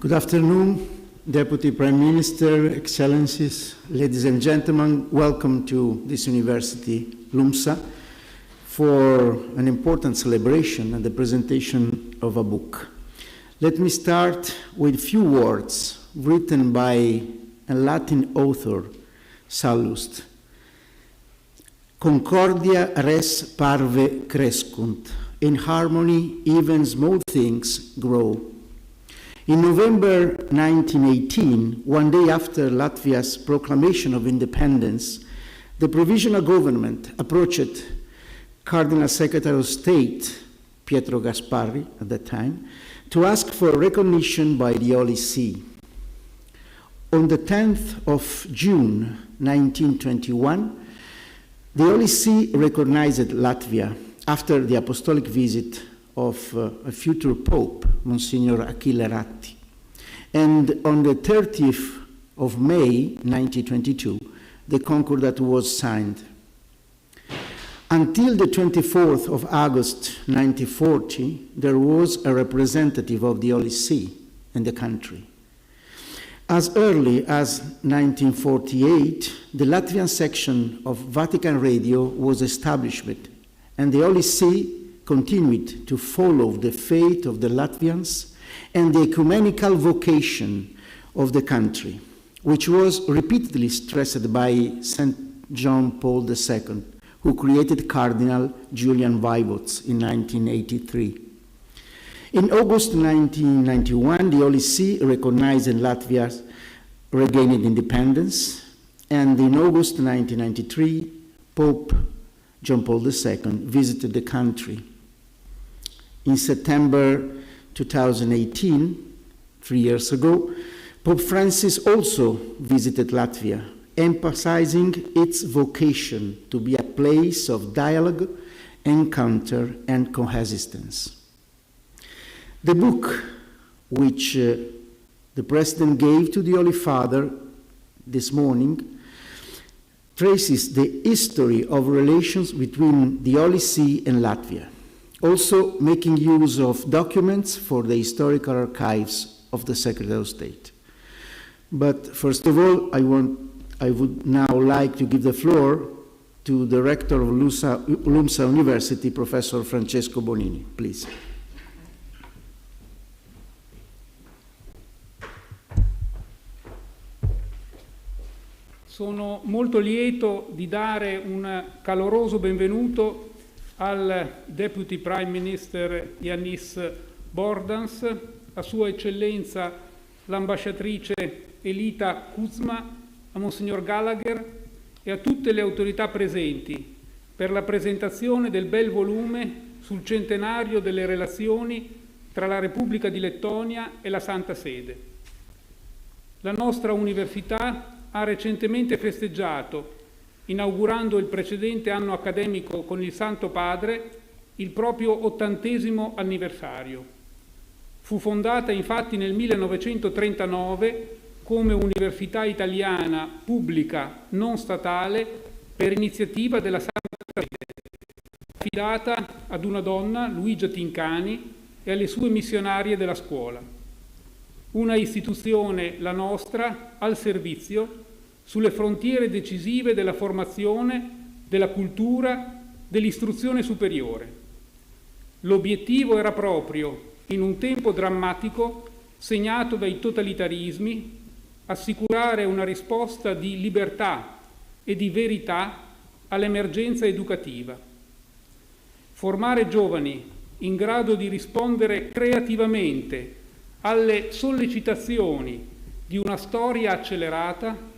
Good afternoon, Deputy Prime Minister, Excellencies, ladies and gentlemen. Welcome to this university, LUMSA, for an important celebration and the presentation of a book. Let me start with a few words written by a Latin author, Sallust. Concordia res parve crescunt. In harmony, even small things grow. In November 1918, one day after Latvia's proclamation of independence, the provisional government approached Cardinal Secretary of State, Pietro Gasparri at that time, to ask for recognition by the Holy See. On the 10th of June 1921, the Holy See recognized Latvia after the apostolic visit of a future Pope, Monsignor Achille Ratti. And on the 30th of May 1922, the Concordat was signed. Until the 24th of August 1940, there was a representative of the Holy See in the country. As early as 1948, the Latvian section of Vatican Radio was established, and the Holy See continued to follow the faith of the Latvians and the ecumenical vocation of the country, which was repeatedly stressed by St. John Paul II, who created Cardinal Julian Vaivods in 1983. In August 1991, the Holy See recognized Latvia's regained independence, and in August 1993, Pope John Paul II visited the country. In September 2018, 3 years ago, Pope Francis also visited Latvia, emphasizing its vocation to be a place of dialogue, encounter, and coexistence. The book, which the President gave to the Holy Father this morning, traces the history of relations between the Holy See and Latvia, also making use of documents for the historical archives of the Secretary of State. But first of all, I would now like to give the floor to the rector of LUMSA University, Professor Francesco Bonini, please. Sono molto lieto di dare un caloroso benvenuto al Deputy Prime Minister Yanis Bordans, a Sua Eccellenza l'ambasciatrice Elita Kuzma, a Monsignor Gallagher e a tutte le autorità presenti per la presentazione del bel volume sul centenario delle relazioni tra la Repubblica di Lettonia e la Santa Sede. La nostra università ha recentemente festeggiato, inaugurando il precedente anno accademico con il Santo Padre, il proprio 80° anniversario. Fu fondata infatti nel 1939 come università italiana pubblica non statale per iniziativa della Santa Sede, affidata ad una donna, Luigia Tincani, e alle sue missionarie della scuola. Una istituzione, la nostra, al servizio sulle frontiere decisive della formazione, della cultura, dell'istruzione superiore. L'obiettivo era proprio, in un tempo drammatico segnato dai totalitarismi, assicurare una risposta di libertà e di verità all'emergenza educativa. Formare giovani in grado di rispondere creativamente alle sollecitazioni di una storia accelerata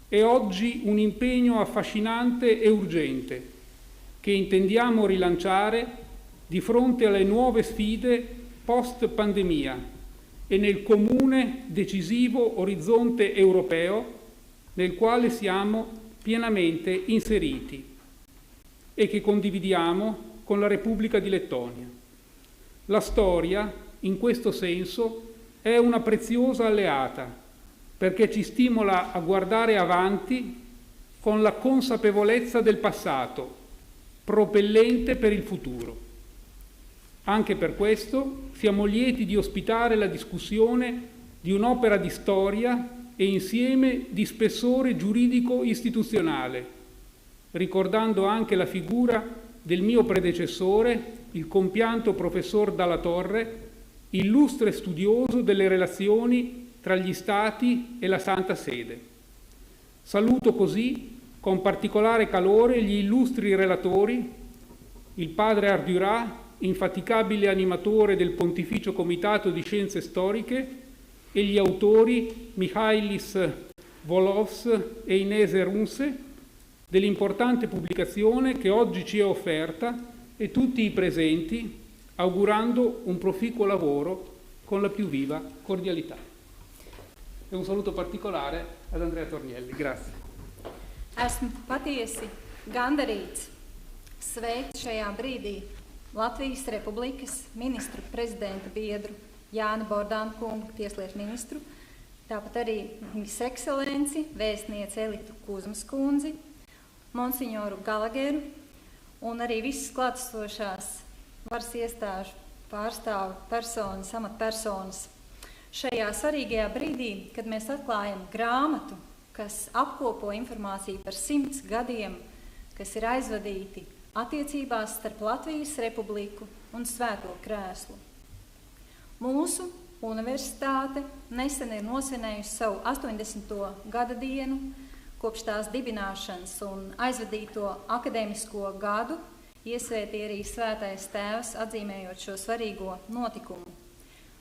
è oggi un impegno affascinante e urgente che intendiamo rilanciare di fronte alle nuove sfide post-pandemia e nel comune decisivo orizzonte europeo nel quale siamo pienamente inseriti e che condividiamo con la Repubblica di Lettonia. La storia, in questo senso, è una preziosa alleata perché ci stimola a guardare avanti con la consapevolezza del passato, propellente per il futuro. Anche per questo siamo lieti di ospitare la discussione di un'opera di storia e insieme di spessore giuridico istituzionale, ricordando anche la figura del mio predecessore, il compianto professor Dalla Torre, illustre studioso delle relazioni tra gli Stati e la Santa Sede. Saluto così con particolare calore gli illustri relatori, il padre Ardurat, infaticabile animatore del Pontificio Comitato di Scienze Storiche, e gli autori Michailis Volovs e Inese Runse dell'importante pubblicazione che oggi ci è offerta, e tutti i presenti, augurando un proficuo lavoro con la più viva cordialità. E un saluto particolare ad Andrea Tornielli. Grazie. Esmu patiesi gandarīts sveikt šajā brīdī Latvijas Republikas ministru prezidenta biedru Jāni Bordānu kungu, tieslietu ministru, tāpat arī Viņas ekscelenci, vēstnieci Elitu Kuzmas kundzi, monsignoru Galageru un arī visas klātesošās varas iestāžu pārstāvu personas, amatpersonas. Šajā svarīgajā brīdī, kad mēs atklājam grāmatu, kas apkopo informāciju par 100 gadiem, kas ir aizvadīti attiecībās starp Latvijas Republiku un Svēto Krēslu. Mūsu universitāte nesen ir nosvinējusi savu 80. gada dienu kopš tās dibināšanas un aizvadīto akadēmisko gadu iesvētīja arī Svētais Tēvs, atzīmējot šo svarīgo notikumu.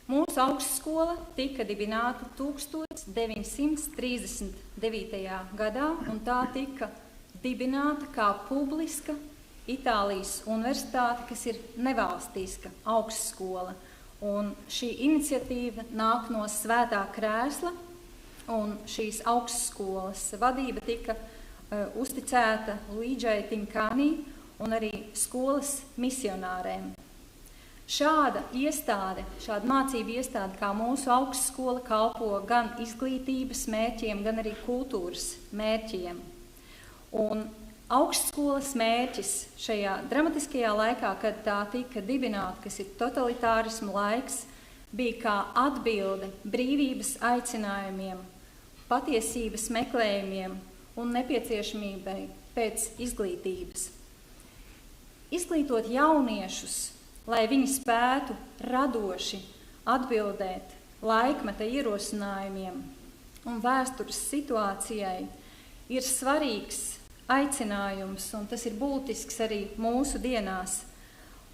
Mūsu augstskola tika dibināta 1939. gadā, un tā tika dibināta kā publiska Itālijas universitāte, kas ir nevalstiska augstskola. Un šī iniciatīva nāk no Svētā Krēsla, un šīs augstskolas vadība tika uzticēta Luīģai Tinkānī un arī skolas misionārēm. Šāda iestāde, šāda mācība iestāde kā mūsu augstskola kalpo gan izglītības mērķiem, gan arī kultūras mērķiem. Un augstskolas mērķis šajā dramatiskajā laikā, kad tā tika dibināta, kas ir totalitārismu laiks, bija kā atbilde brīvības aicinājumiem, patiesības meklējumiem un nepieciešamībai pēc izglītības. Izglītot jauniešus, lai viņi spētu radoši atbildēt laikmeta ierosinājumiem un vēstures situācijai, ir svarīgs aicinājums, un tas ir būtisks arī mūsu dienās.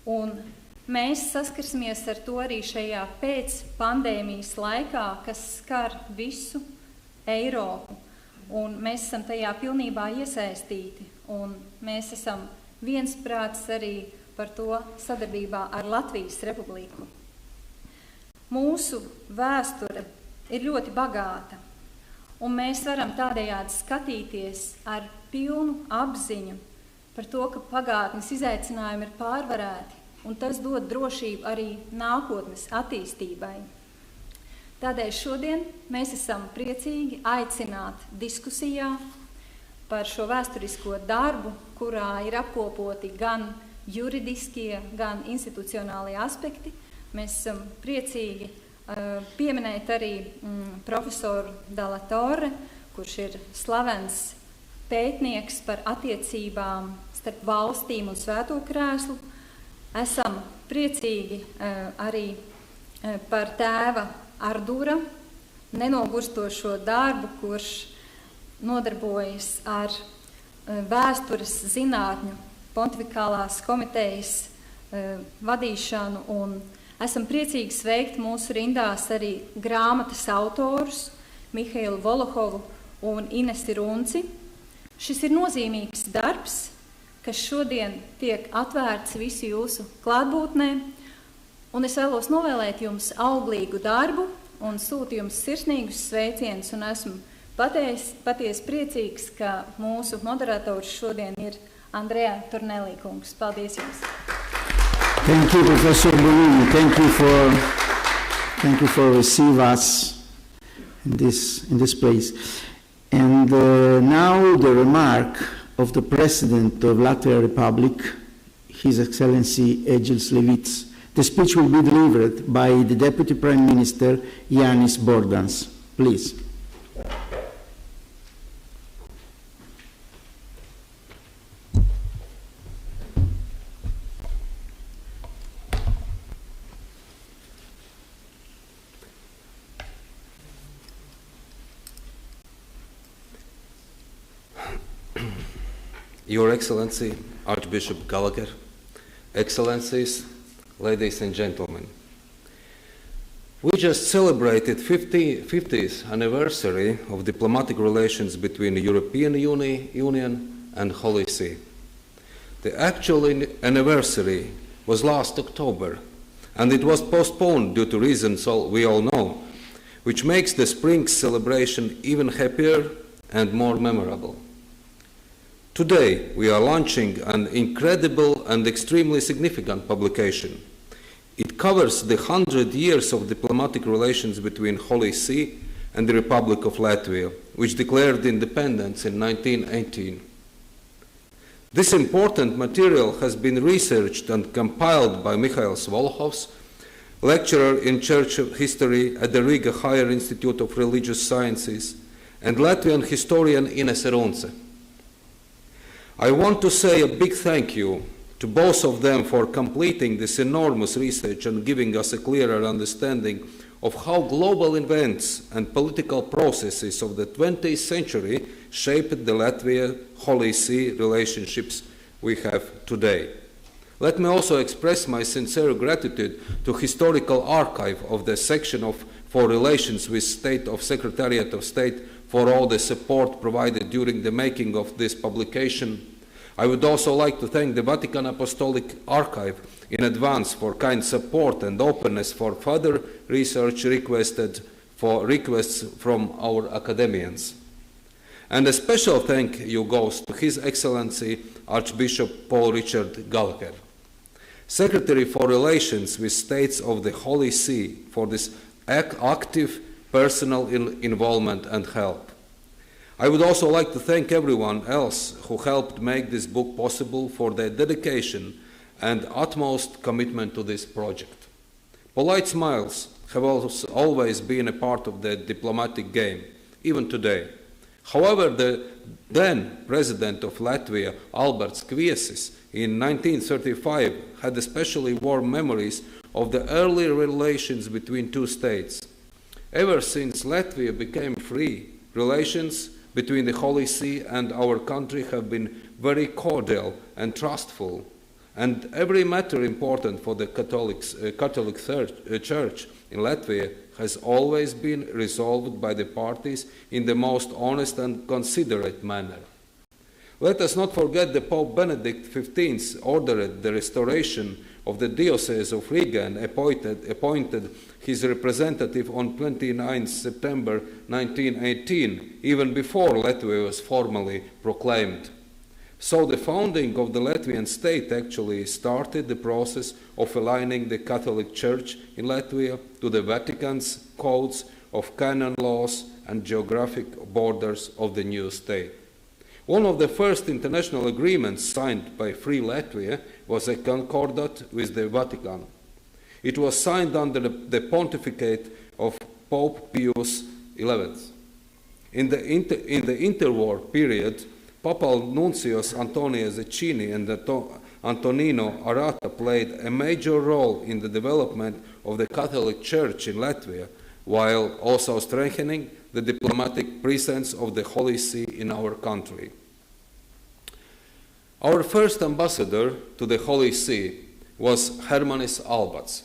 Un mēs saskarsimies ar to arī šajā pēc pandēmijas laikā, kas skar visu Eiropu. Un mēs esam tajā pilnībā iesaistīti, un mēs esam viensprāts arī par to sadarbībā ar Latvijas Republiku. Mūsu vēsture ir ļoti bagāta, un mēs varam tādējādi skatīties ar pilnu apziņu par to, ka pagātnes izaicinājumi ir pārvarēti, un tas dod drošību arī nākotnes attīstībai. Tādēļ šodien mēs esam priecīgi aicināt diskusijā par šo vēsturisko darbu, kurā ir apkopoti gan juridiskie, gan institucionālie aspekti. Mēs esam priecīgi pieminēt arī profesoru Dalla Torre, kurš ir slavens pētnieks par attiecībām starp valstīm un Svēto Krēslu. Esam priecīgi arī par tēva Ardura nenogurstošo darbu, kurš nodarbojas ar vēstures zinātņu pontifikālās komitejas vadīšanu, un esam priecīgi sveikt mūsu rindās arī grāmatas autorus Mihailu Volohovu un Inesi Runci. Šis ir nozīmīgs darbs, kas šodien tiek atvērts visu jūsu klātbūtnē, un es vēlos novēlēt jums auglīgu darbu un sūtu jums sirsnīgus sveicienus, un esmu patiesi priecīgs, ka mūsu moderators šodien ir Andrea Tornielli kungs. Paldies jums! Thank you, Professor Bonini. Thank you for receiving us in this place. And now the remark of the President of Latvia Republic, His Excellency Egils Levits, The speech will be delivered by the Deputy Prime Minister, Yanis Bordans. Please. Your Excellency, Archbishop Gallagher, Excellencies, ladies and gentlemen. We just celebrated 50th anniversary of diplomatic relations between the European Union and Holy See. The actual anniversary was last October, and it was postponed due to reasons we all know, which makes the spring celebration even happier and more memorable. Today, we are launching an incredible and extremely significant publication. It covers the 100 years of diplomatic relations between Holy See and the Republic of Latvia, which declared independence in 1918. This important material has been researched and compiled by Mihails Volhovs, lecturer in Church History at the Riga Higher Institute of Religious Sciences, and Latvian historian Ines Runce. I want to say a big thank you to both of them for completing this enormous research and giving us a clearer understanding of how global events and political processes of the 20th century shaped the Latvia-Holy See relationships we have today. Let me also express my sincere gratitude to Historical Archive of the Section for Relations with State of Secretariat of State for all the support provided during the making of this publication. I would also like to thank the Vatican Apostolic Archive in advance for kind support and openness for further research requests from our academians. And a special thank you goes to His Excellency Archbishop Paul Richard Gallagher, Secretary for Relations with States of the Holy See, for this active personal involvement and help. I would also like to thank everyone else who helped make this book possible for their dedication and utmost commitment to this project. Polite smiles have always been a part of the diplomatic game, even today. However, the then President of Latvia, Alberts Kviesis, in 1935 had especially warm memories of the early relations between two states. Ever since Latvia became free, relations between the Holy See and our country have been very cordial and trustful, and every matter important for the Catholic Church in Latvia has always been resolved by the parties in the most honest and considerate manner. Let us not forget that Pope Benedict XV ordered the restoration of the Diocese of Riga and appointed his representative on 29 September 1918, even before Latvia was formally proclaimed. So the founding of the Latvian state actually started the process of aligning the Catholic Church in Latvia to the Vatican's codes of canon laws and geographic borders of the new state. One of the first international agreements signed by Free Latvia was a concordat with the Vatican. It was signed under the pontificate of Pope Pius XI. In the interwar period, Papal nuncios Antonio Zeccini and Antonino Arata played a major role in the development of the Catholic Church in Latvia, while also strengthening the diplomatic presence of the Holy See in our country. Our first ambassador to the Holy See was Hermanis Albats,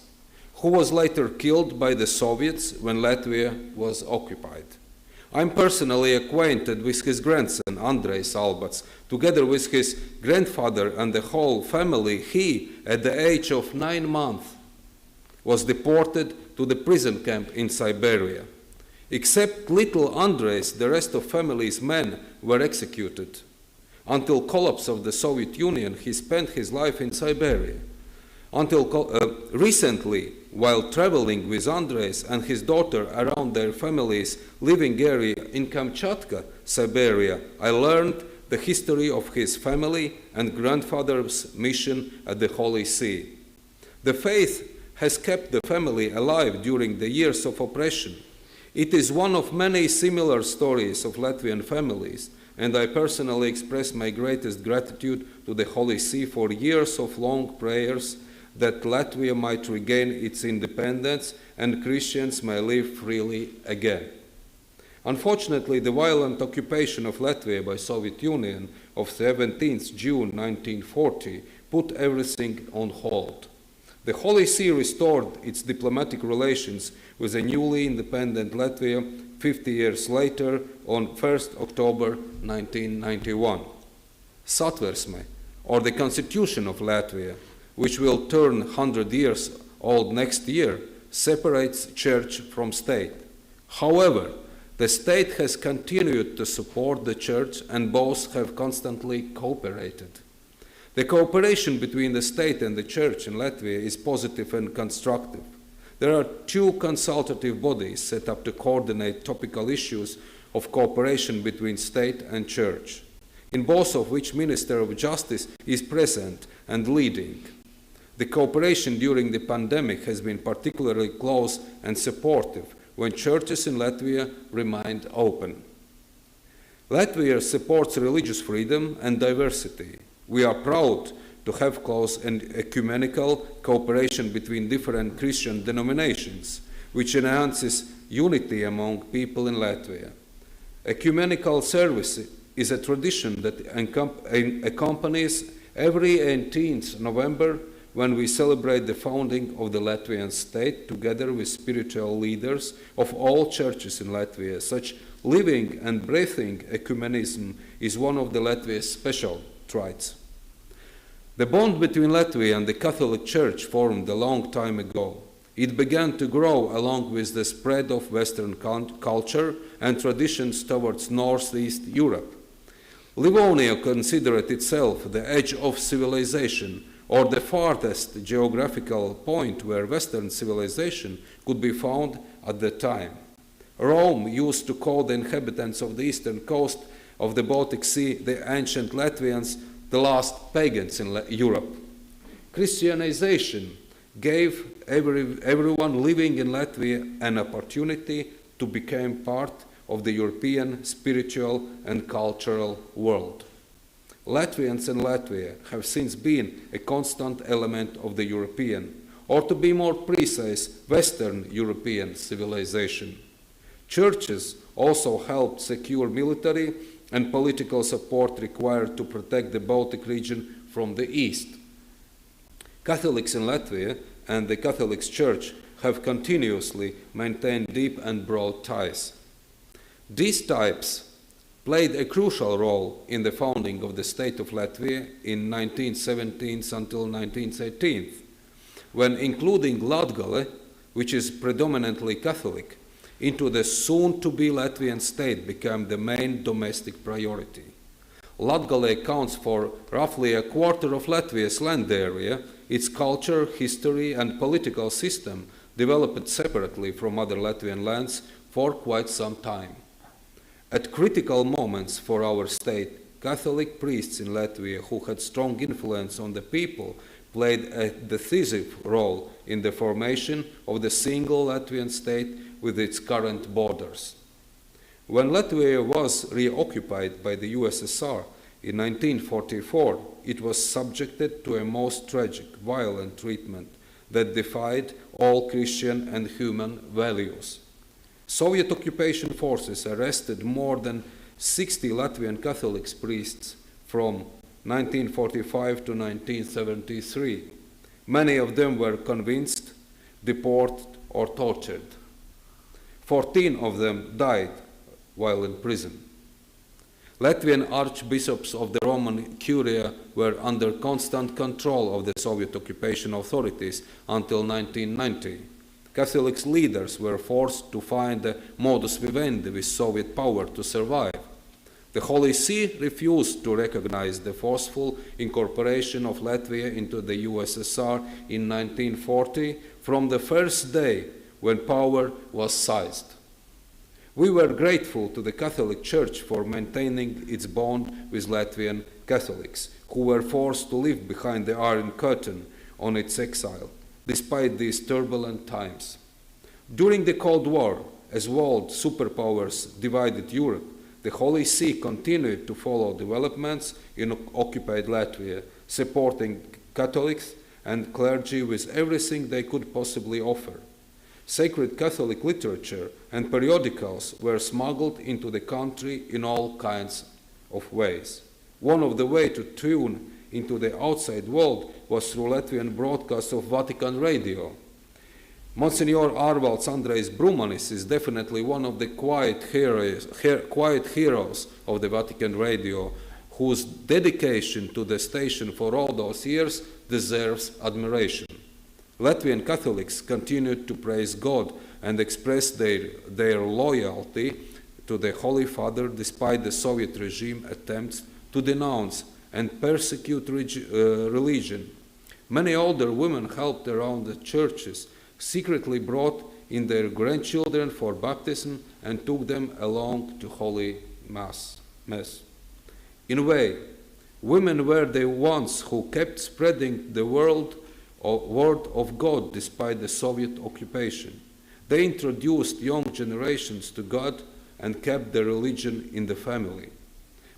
who was later killed by the Soviets when Latvia was occupied. I'm personally acquainted with his grandson, Andrejs Albats. Together with his grandfather and the whole family, he, at the age of 9 months, was deported to the prison camp in Siberia. Except little Andrejs, the rest of family's men were executed. Until collapse of the Soviet Union, he spent his life in Siberia. Until recently, while traveling with Andrejs and his daughter around their family's living area in Kamchatka, Siberia, I learned the history of his family and grandfather's mission at the Holy See. The faith has kept the family alive during the years of oppression. It is one of many similar stories of Latvian families, and I personally express my greatest gratitude to the Holy See for years of long prayers that Latvia might regain its independence and Christians may live freely again. Unfortunately, the violent occupation of Latvia by Soviet Union of 17th June 1940 put everything on hold. The Holy See restored its diplomatic relations with a newly independent Latvia 50 years later on 1st October 1991. Satversme, or the Constitution of Latvia, which will turn 100 years old next year, separates church from state. However, the state has continued to support the church and both have constantly cooperated. The cooperation between the state and the church in Latvia is positive and constructive. There are two consultative bodies set up to coordinate topical issues of cooperation between state and church, in both of which Minister of Justice is present and leading. The cooperation during the pandemic has been particularly close and supportive when churches in Latvia remained open. Latvia supports religious freedom and diversity. We are proud to have close and ecumenical cooperation between different Christian denominations, which enhances unity among people in Latvia. Ecumenical service is a tradition that accompanies every 18th November when we celebrate the founding of the Latvian state together with spiritual leaders of all churches in Latvia. Such living and breathing ecumenism is one of the Latvia's special traits. The bond between Latvia and the Catholic Church formed a long time ago. It began to grow along with the spread of Western culture and traditions towards Northeast Europe. Livonia considered itself the edge of civilization, or the farthest geographical point where Western civilization could be found at the time. Rome used to call the inhabitants of the eastern coast of the Baltic Sea, the ancient Latvians, the last pagans in Europe. Christianization gave everyone living in Latvia an opportunity to become part of the European spiritual and cultural world. Latvians in Latvia have since been a constant element of the European, or to be more precise, Western European civilization. Churches also helped secure military and political support required to protect the Baltic region from the east. Catholics in Latvia and the Catholic Church have continuously maintained deep and broad ties. These ties played a crucial role in the founding of the state of Latvia in 1917 until 1918, when including Latgale, which is predominantly Catholic, into the soon-to-be Latvian state became the main domestic priority. Latgale accounts for roughly a quarter of Latvia's land area. Its culture, history, and political system developed separately from other Latvian lands for quite some time. At critical moments for our state, Catholic priests in Latvia who had strong influence on the people played a decisive role in the formation of the single Latvian state with its current borders. When Latvia was reoccupied by the USSR in 1944, it was subjected to a most tragic, violent treatment that defied all Christian and human values. Soviet occupation forces arrested more than 60 Latvian Catholic priests from 1945 to 1973. Many of them were convinced, deported, or tortured. 14 of them died while in prison. Latvian archbishops of the Roman Curia were under constant control of the Soviet occupation authorities until 1990. Catholic leaders were forced to find a modus vivendi with Soviet power to survive. The Holy See refused to recognize the forceful incorporation of Latvia into the USSR in 1940 from the first day when power was seized. We were grateful to the Catholic Church for maintaining its bond with Latvian Catholics, who were forced to live behind the Iron Curtain on its exile. despite these turbulent times. During the Cold War, as world superpowers divided Europe, the Holy See continued to follow developments in occupied Latvia, supporting Catholics and clergy with everything they could possibly offer. Sacred Catholic literature and periodicals were smuggled into the country in all kinds of ways. One of the ways to tune into the outside world was through Latvian broadcasts of Vatican radio. Monsignor Ārvalds Andrejs Brumanis is definitely one of the quiet heroes of the Vatican radio, whose dedication to the station for all those years deserves admiration. Latvian Catholics continued to praise God and express their loyalty to the Holy Father despite the Soviet regime attempts to denounce and persecute religion. Many older women helped around the churches, secretly brought in their grandchildren for baptism and took them along to Holy Mass. In a way, women were the ones who kept spreading the word of God despite the Soviet occupation. They introduced young generations to God and kept the religion in the family.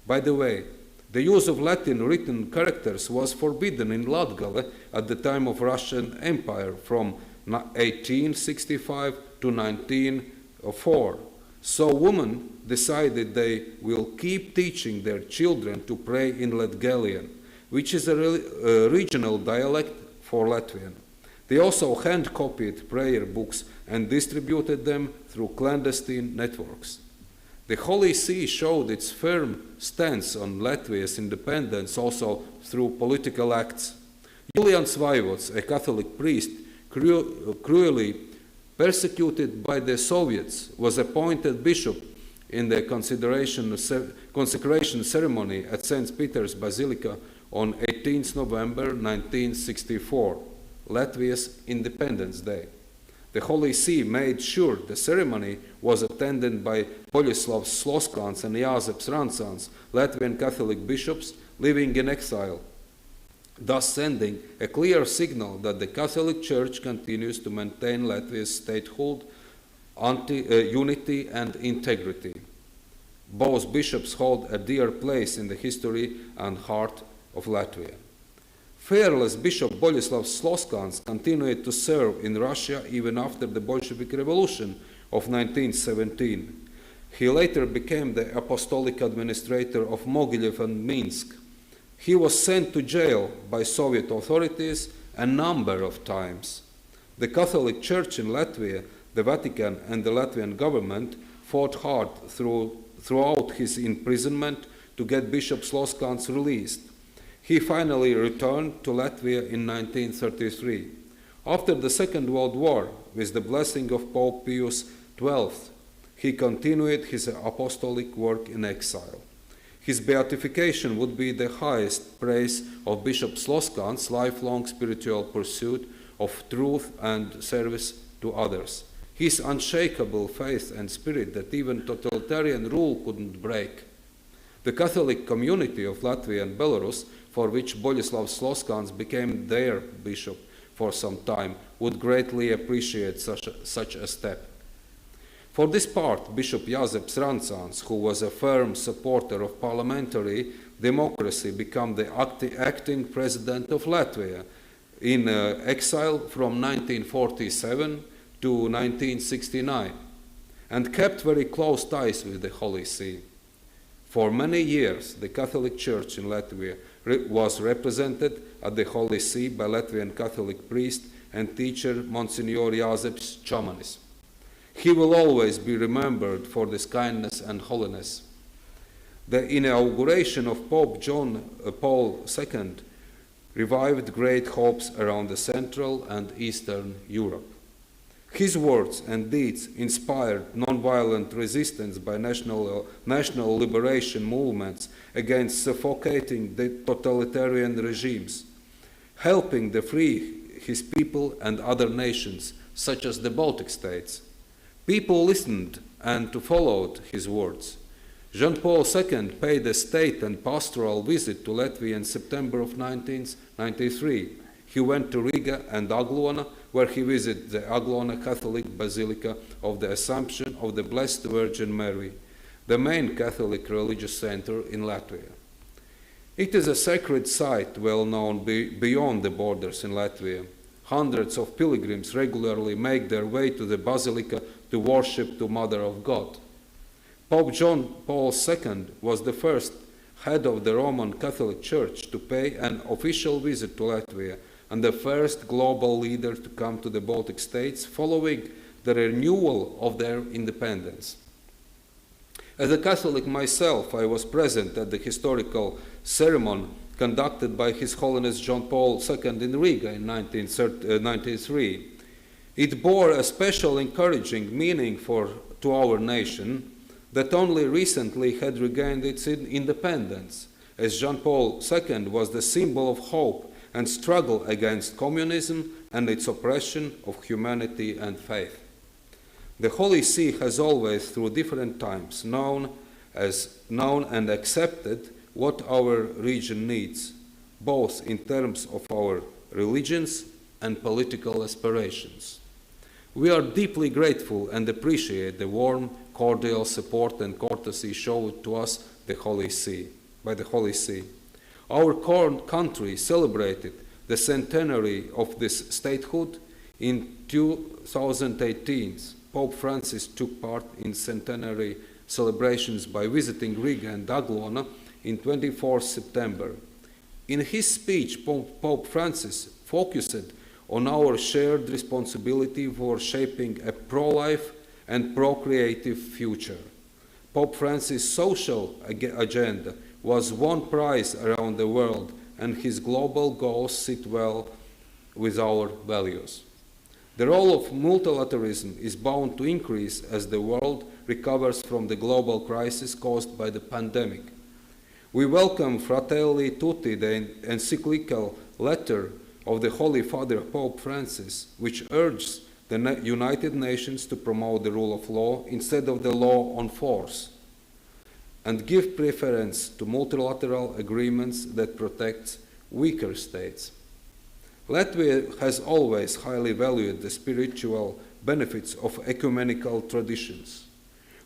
By the way, the use of Latin written characters was forbidden in Latgale at the time of Russian Empire from 1865 to 1904. So women decided they will keep teaching their children to pray in Latgalian, which is a regional dialect for Latvian. They also hand-copied prayer books and distributed them through clandestine networks. The Holy See showed its firm stance on Latvia's independence also through political acts. Julians Vaivods, a Catholic priest cruelly persecuted by the Soviets, was appointed bishop in the consecration ceremony at St. Peter's Basilica on 18 November 1964, Latvia's Independence Day. The Holy See made sure the ceremony was attended by Boļislavs Sloskāns and Jāzeps Rancāns, Latvian Catholic bishops living in exile, thus sending a clear signal that the Catholic Church continues to maintain Latvia's statehood, unity and integrity. Both bishops hold a dear place in the history and heart of Latvia. Fearless Bishop Boļislavs Sloskāns continued to serve in Russia even after the Bolshevik Revolution of 1917. He later became the apostolic administrator of Mogilev and Minsk. He was sent to jail by Soviet authorities a number of times. The Catholic Church in Latvia, the Vatican and the Latvian government fought hard throughout his imprisonment to get Bishop Sloskāns released. He finally returned to Latvia in 1933. After the Second World War, with the blessing of Pope Pius XII, he continued his apostolic work in exile. His beatification would be the highest praise of Bishop Sloskāns' lifelong spiritual pursuit of truth and service to others. His unshakable faith and spirit that even totalitarian rule couldn't break. The Catholic community of Latvia and Belarus, for which Boļislavs Sloskāns became their bishop for some time, would greatly appreciate such a step. For this part, Bishop Jāzeps Rancāns, who was a firm supporter of parliamentary democracy, became the acting president of Latvia in exile from 1947 to 1969, and kept very close ties with the Holy See. For many years, the Catholic Church in Latvia was represented at the Holy See by Latvian Catholic priest and teacher Monsignor Jāzeps Čamanis. He will always be remembered for this kindness and holiness. The inauguration of Pope John Paul II revived great hopes around the Central and Eastern Europe. His words and deeds inspired nonviolent resistance by national liberation movements against suffocating the totalitarian regimes, helping to free his people and other nations, such as the Baltic states. People listened and followed his words. John Paul II paid a state and pastoral visit to Latvia in September of 1993. he went to Riga and Aglona, where he visited the Aglona Catholic Basilica of the Assumption of the Blessed Virgin Mary, the main Catholic religious center in Latvia. It is a sacred site well known beyond the borders in Latvia. Hundreds of pilgrims regularly make their way to the basilica to worship the Mother of God. Pope John Paul II was the first head of the Roman Catholic Church to pay an official visit to Latvia and the first global leader to come to the Baltic states following the renewal of their independence. As a Catholic myself, I was present at the historical ceremony conducted by His Holiness John Paul II in Riga in 1993. It bore a special encouraging meaning to our nation that only recently had regained its independence, as John Paul II was the symbol of hope and struggle against communism and its oppression of humanity and faith. The Holy See has always, through different times, known and accepted what our region needs, both in terms of our religions and political aspirations. We are deeply grateful and appreciate the warm, cordial support and courtesy shown to us by the Holy See. Our country celebrated the centenary of this statehood in 2018. Pope Francis took part in centenary celebrations by visiting Riga and Aglona in 24 September. In his speech, Pope Francis focused on our shared responsibility for shaping a pro-life and procreative future. Pope Francis' social agenda was won prize around the world, and his global goals sit well with our values. The role of multilateralism is bound to increase as the world recovers from the global crisis caused by the pandemic. We welcome Fratelli Tutti, the encyclical letter of the Holy Father Pope Francis, which urges the United Nations to promote the rule of law instead of the law on force, and give preference to multilateral agreements that protect weaker states. Latvia has always highly valued the spiritual benefits of ecumenical traditions.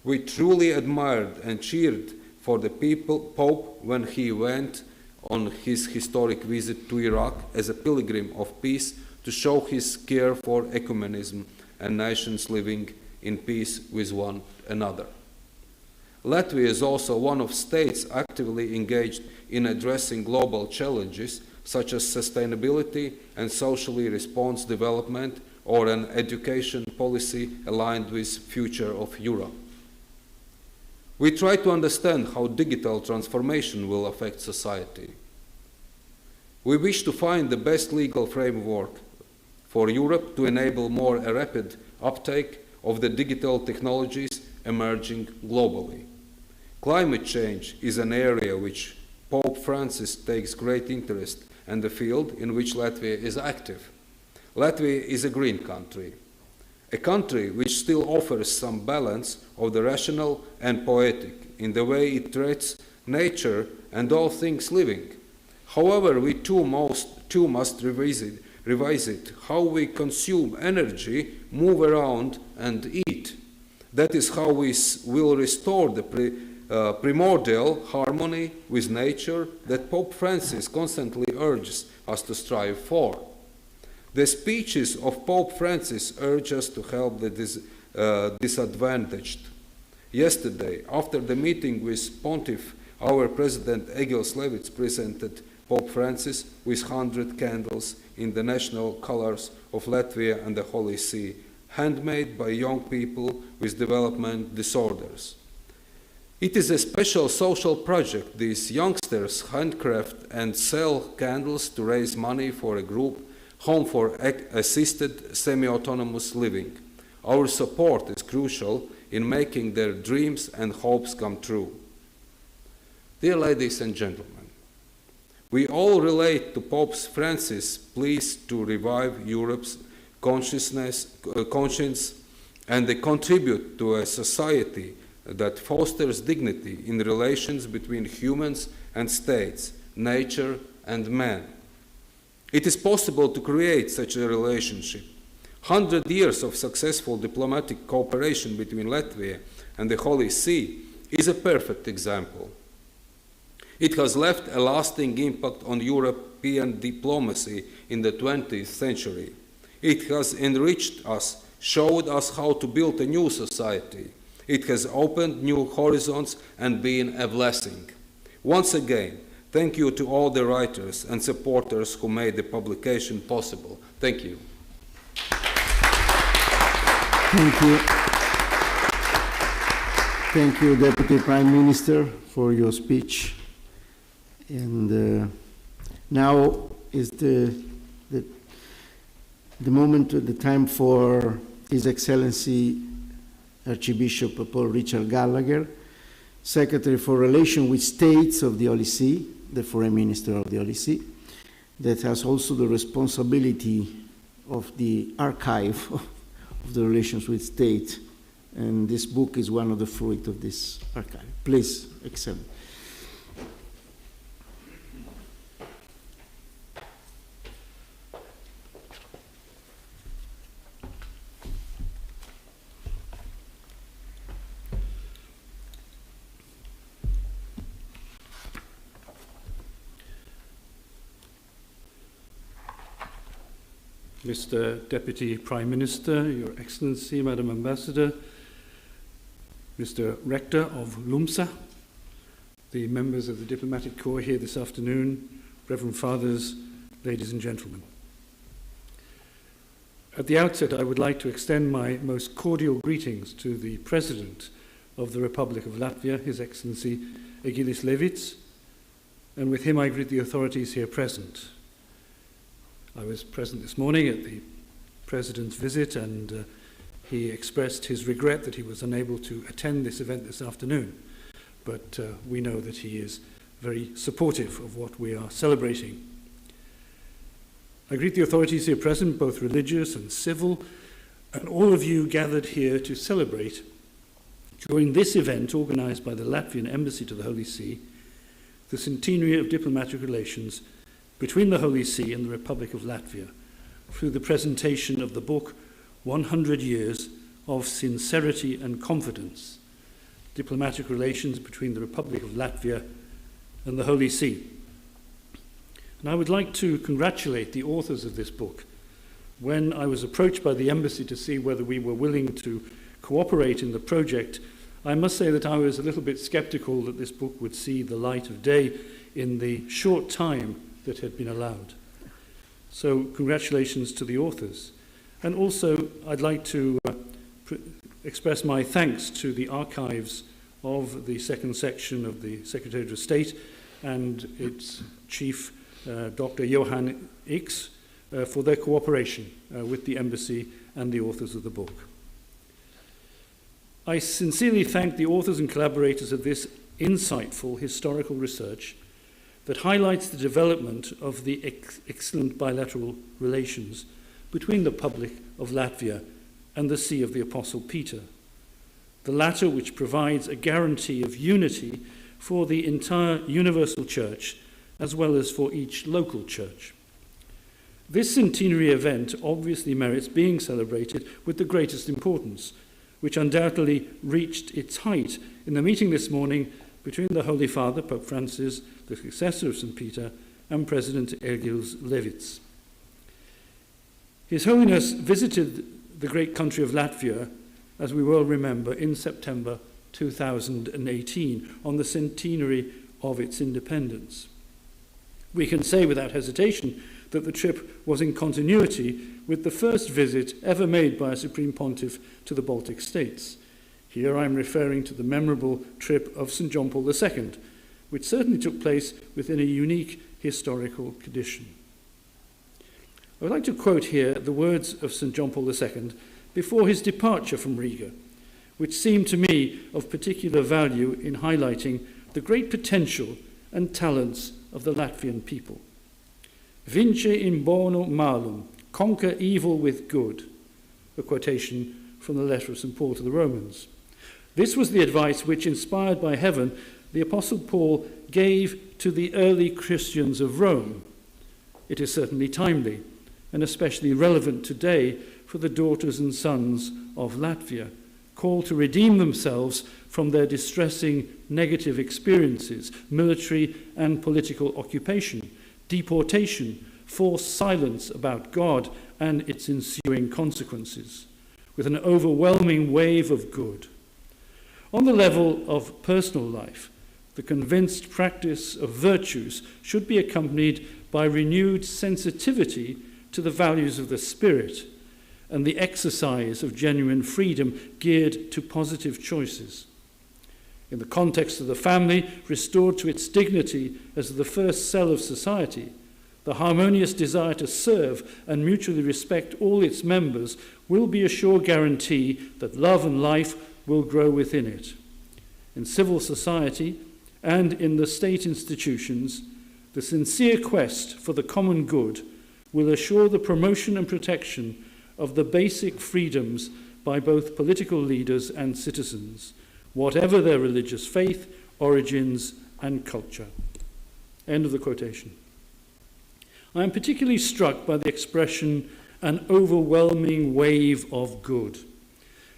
We truly admired and cheered for the Pope when he went on his historic visit to Iraq as a pilgrim of peace to show his care for ecumenism and nations living in peace with one another. Latvia is also one of states actively engaged in addressing global challenges such as sustainability and socially responsible development, or an education policy aligned with the future of Europe. We try to understand how digital transformation will affect society. We wish to find the best legal framework for Europe to enable more rapid uptake of the digital technologies emerging globally. Climate change is an area which Pope Francis takes great interest and the field in which Latvia is active. Latvia is a green country, a country which still offers some balance of the rational and poetic in the way it treats nature and all things living. However, we too must revisit how we consume energy, move around, and eat. That is how we will restore the primordial harmony with nature that Pope Francis constantly urges us to strive for. The speeches of Pope Francis urge us to help the disadvantaged. Yesterday, after the meeting with Pontiff, our President Egils Levits presented Pope Francis with 100 candles in the national colors of Latvia and the Holy See, handmade by young people with development disorders. It is a special social project. These youngsters handcraft and sell candles to raise money for a group, Home for Assisted Semi-Autonomous Living. Our support is crucial in making their dreams and hopes come true. Dear ladies and gentlemen, we all relate to Pope Francis' pleas to revive Europe's conscience and contribute to a society that fosters dignity in relations between humans and states, nature and man. It is possible to create such a relationship. 100 years of successful diplomatic cooperation between Latvia and the Holy See is a perfect example. It has left a lasting impact on European diplomacy in the 20th century. It has enriched us, showed us how to build a new society. It has opened new horizons and been a blessing. Once again, thank you to all the writers and supporters who made the publication possible. Thank you. Thank you. Thank you, Deputy Prime Minister, for your speech. And now is the moment, the time for His Excellency Archbishop Paul Richard Gallagher, Secretary for Relations with States of the Holy See, the Foreign Minister of the Holy See, that has also the responsibility of the archive of the relations with state, and this book is one of the fruit of this archive. Please, Excellency. Mr. Deputy Prime Minister, Your Excellency, Madam Ambassador, Mr. Rector of LUMSA, the members of the Diplomatic Corps here this afternoon, Reverend Fathers, ladies and gentlemen. At the outset, I would like to extend my most cordial greetings to the President of the Republic of Latvia, His Excellency Egilis Levits, and with him I greet the authorities here present. I was present this morning at the President's visit, and he expressed his regret that he was unable to attend this event this afternoon. But we know that he is very supportive of what we are celebrating. I greet the authorities here present, both religious and civil, and all of you gathered here to celebrate, during this event organized by the Latvian Embassy to the Holy See, the centenary of diplomatic relations between the Holy See and the Republic of Latvia, through the presentation of the book 100 Years of Sincerity and Confidence, Diplomatic Relations between the Republic of Latvia and the Holy See. And I would like to congratulate the authors of this book. When I was approached by the embassy to see whether we were willing to cooperate in the project, I must say that I was a little bit skeptical that this book would see the light of day in the short time that had been allowed. So congratulations to the authors. And also I'd like to express my thanks to the archives of the second section of the Secretariat of State and its chief, Dr. Johan X, for their cooperation with the embassy and the authors of the book. I sincerely thank the authors and collaborators of this insightful historical research that highlights the development of the excellent bilateral relations between the Republic of Latvia and the See of the Apostle Peter, the latter which provides a guarantee of unity for the entire universal church as well as for each local church. This centenary event obviously merits being celebrated with the greatest importance, which undoubtedly reached its height in the meeting this morning between the Holy Father, Pope Francis, the successor of St. Peter, and President Egilis Levits. His Holiness visited the great country of Latvia, as we well remember, in September 2018, on the centenary of its independence. We can say without hesitation that the trip was in continuity with the first visit ever made by a Supreme Pontiff to the Baltic states. Here I'm referring to the memorable trip of St. John Paul II, which certainly took place within a unique historical condition. I would like to quote here the words of St. John Paul II before his departure from Riga, which seemed to me of particular value in highlighting the great potential and talents of the Latvian people. Vince in bono malum, conquer evil with good, a quotation from the letter of St. Paul to the Romans. This was the advice which, inspired by heaven, the Apostle Paul gave to the early Christians of Rome, it is certainly timely and especially relevant today for the daughters and sons of Latvia, called to redeem themselves from their distressing negative experiences, military and political occupation, deportation, forced silence about God and its ensuing consequences, with an overwhelming wave of good. On the level of personal life, the convinced practice of virtues should be accompanied by renewed sensitivity to the values of the Spirit and the exercise of genuine freedom geared to positive choices. In the context of the family, restored to its dignity as the first cell of society, the harmonious desire to serve and mutually respect all its members will be a sure guarantee that love and life will grow within it. In civil society and in the state institutions, the sincere quest for the common good will assure the promotion and protection of the basic freedoms by both political leaders and citizens, whatever their religious faith, origins, and culture. End of the quotation. I am particularly struck by the expression, an overwhelming wave of good,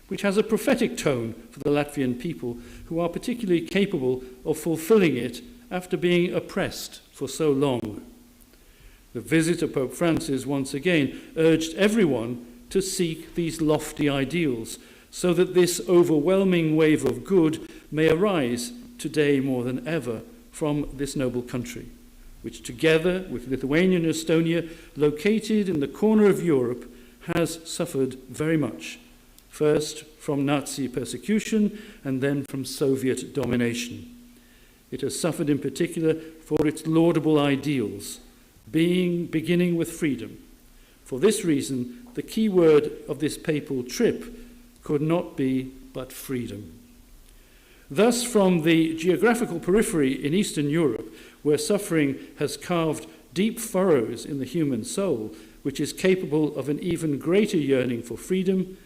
which has a prophetic tone for the Latvian people, who are particularly capable of fulfilling it after being oppressed for so long. The visit of Pope Francis once again urged everyone to seek these lofty ideals, so that this overwhelming wave of good may arise today more than ever from this noble country, which together with Lithuania and Estonia, located in the corner of Europe, has suffered very much, first from Nazi persecution and then from Soviet domination. It has suffered in particular for its laudable ideals, beginning with freedom. For this reason, the key word of this papal trip could not be but freedom. Thus, from the geographical periphery in Eastern Europe, where suffering has carved deep furrows in the human soul, which is capable of an even greater yearning for freedom,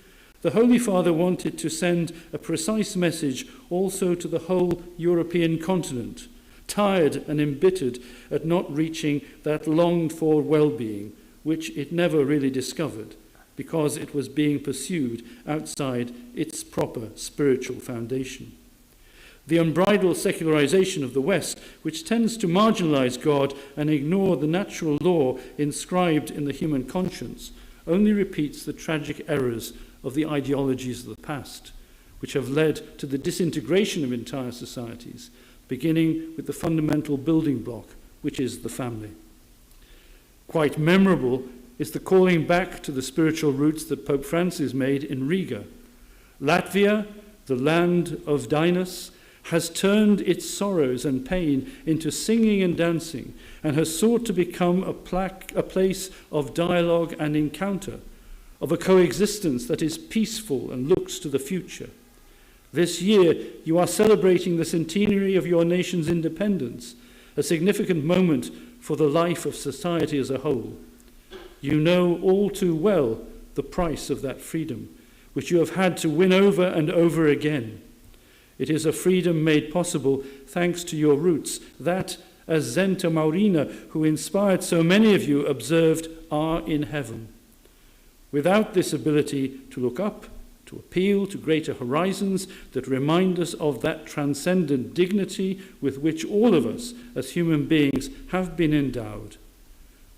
the Holy Father wanted to send a precise message also to the whole European continent, tired and embittered at not reaching that longed-for well-being, which it never really discovered, because it was being pursued outside its proper spiritual foundation. The unbridled secularization of the West, which tends to marginalize God and ignore the natural law inscribed in the human conscience, only repeats the tragic errors of the ideologies of the past, which have led to the disintegration of entire societies, beginning with the fundamental building block, which is the family. Quite memorable is the calling back to the spiritual roots that Pope Francis made in Riga. Latvia, the land of Dinas, has turned its sorrows and pain into singing and dancing, and has sought to become a place of dialogue and encounter, of a coexistence that is peaceful and looks to the future. This year, you are celebrating the centenary of your nation's independence, a significant moment for the life of society as a whole. You know all too well the price of that freedom, which you have had to win over and over again. It is a freedom made possible thanks to your roots that, as Zenta Maurina, who inspired so many of you, observed, are in heaven. Without this ability to look up, to appeal to greater horizons that remind us of that transcendent dignity with which all of us as human beings have been endowed,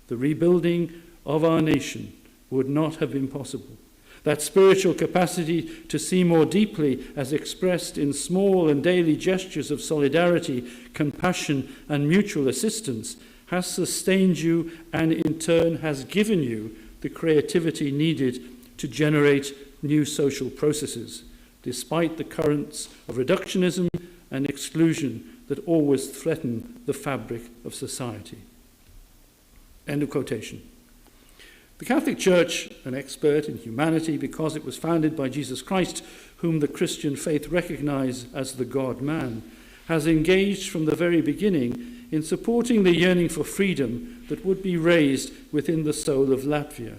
the rebuilding of our nation would not have been possible. That spiritual capacity to see more deeply as expressed in small and daily gestures of solidarity, compassion, and mutual assistance has sustained you and in turn has given you the creativity needed to generate new social processes, despite the currents of reductionism and exclusion that always threaten the fabric of society. End of quotation. The Catholic Church, an expert in humanity because it was founded by Jesus Christ, whom the Christian faith recognizes as the God-man, has engaged from the very beginning in supporting the yearning for freedom that would be raised within the soul of Latvia.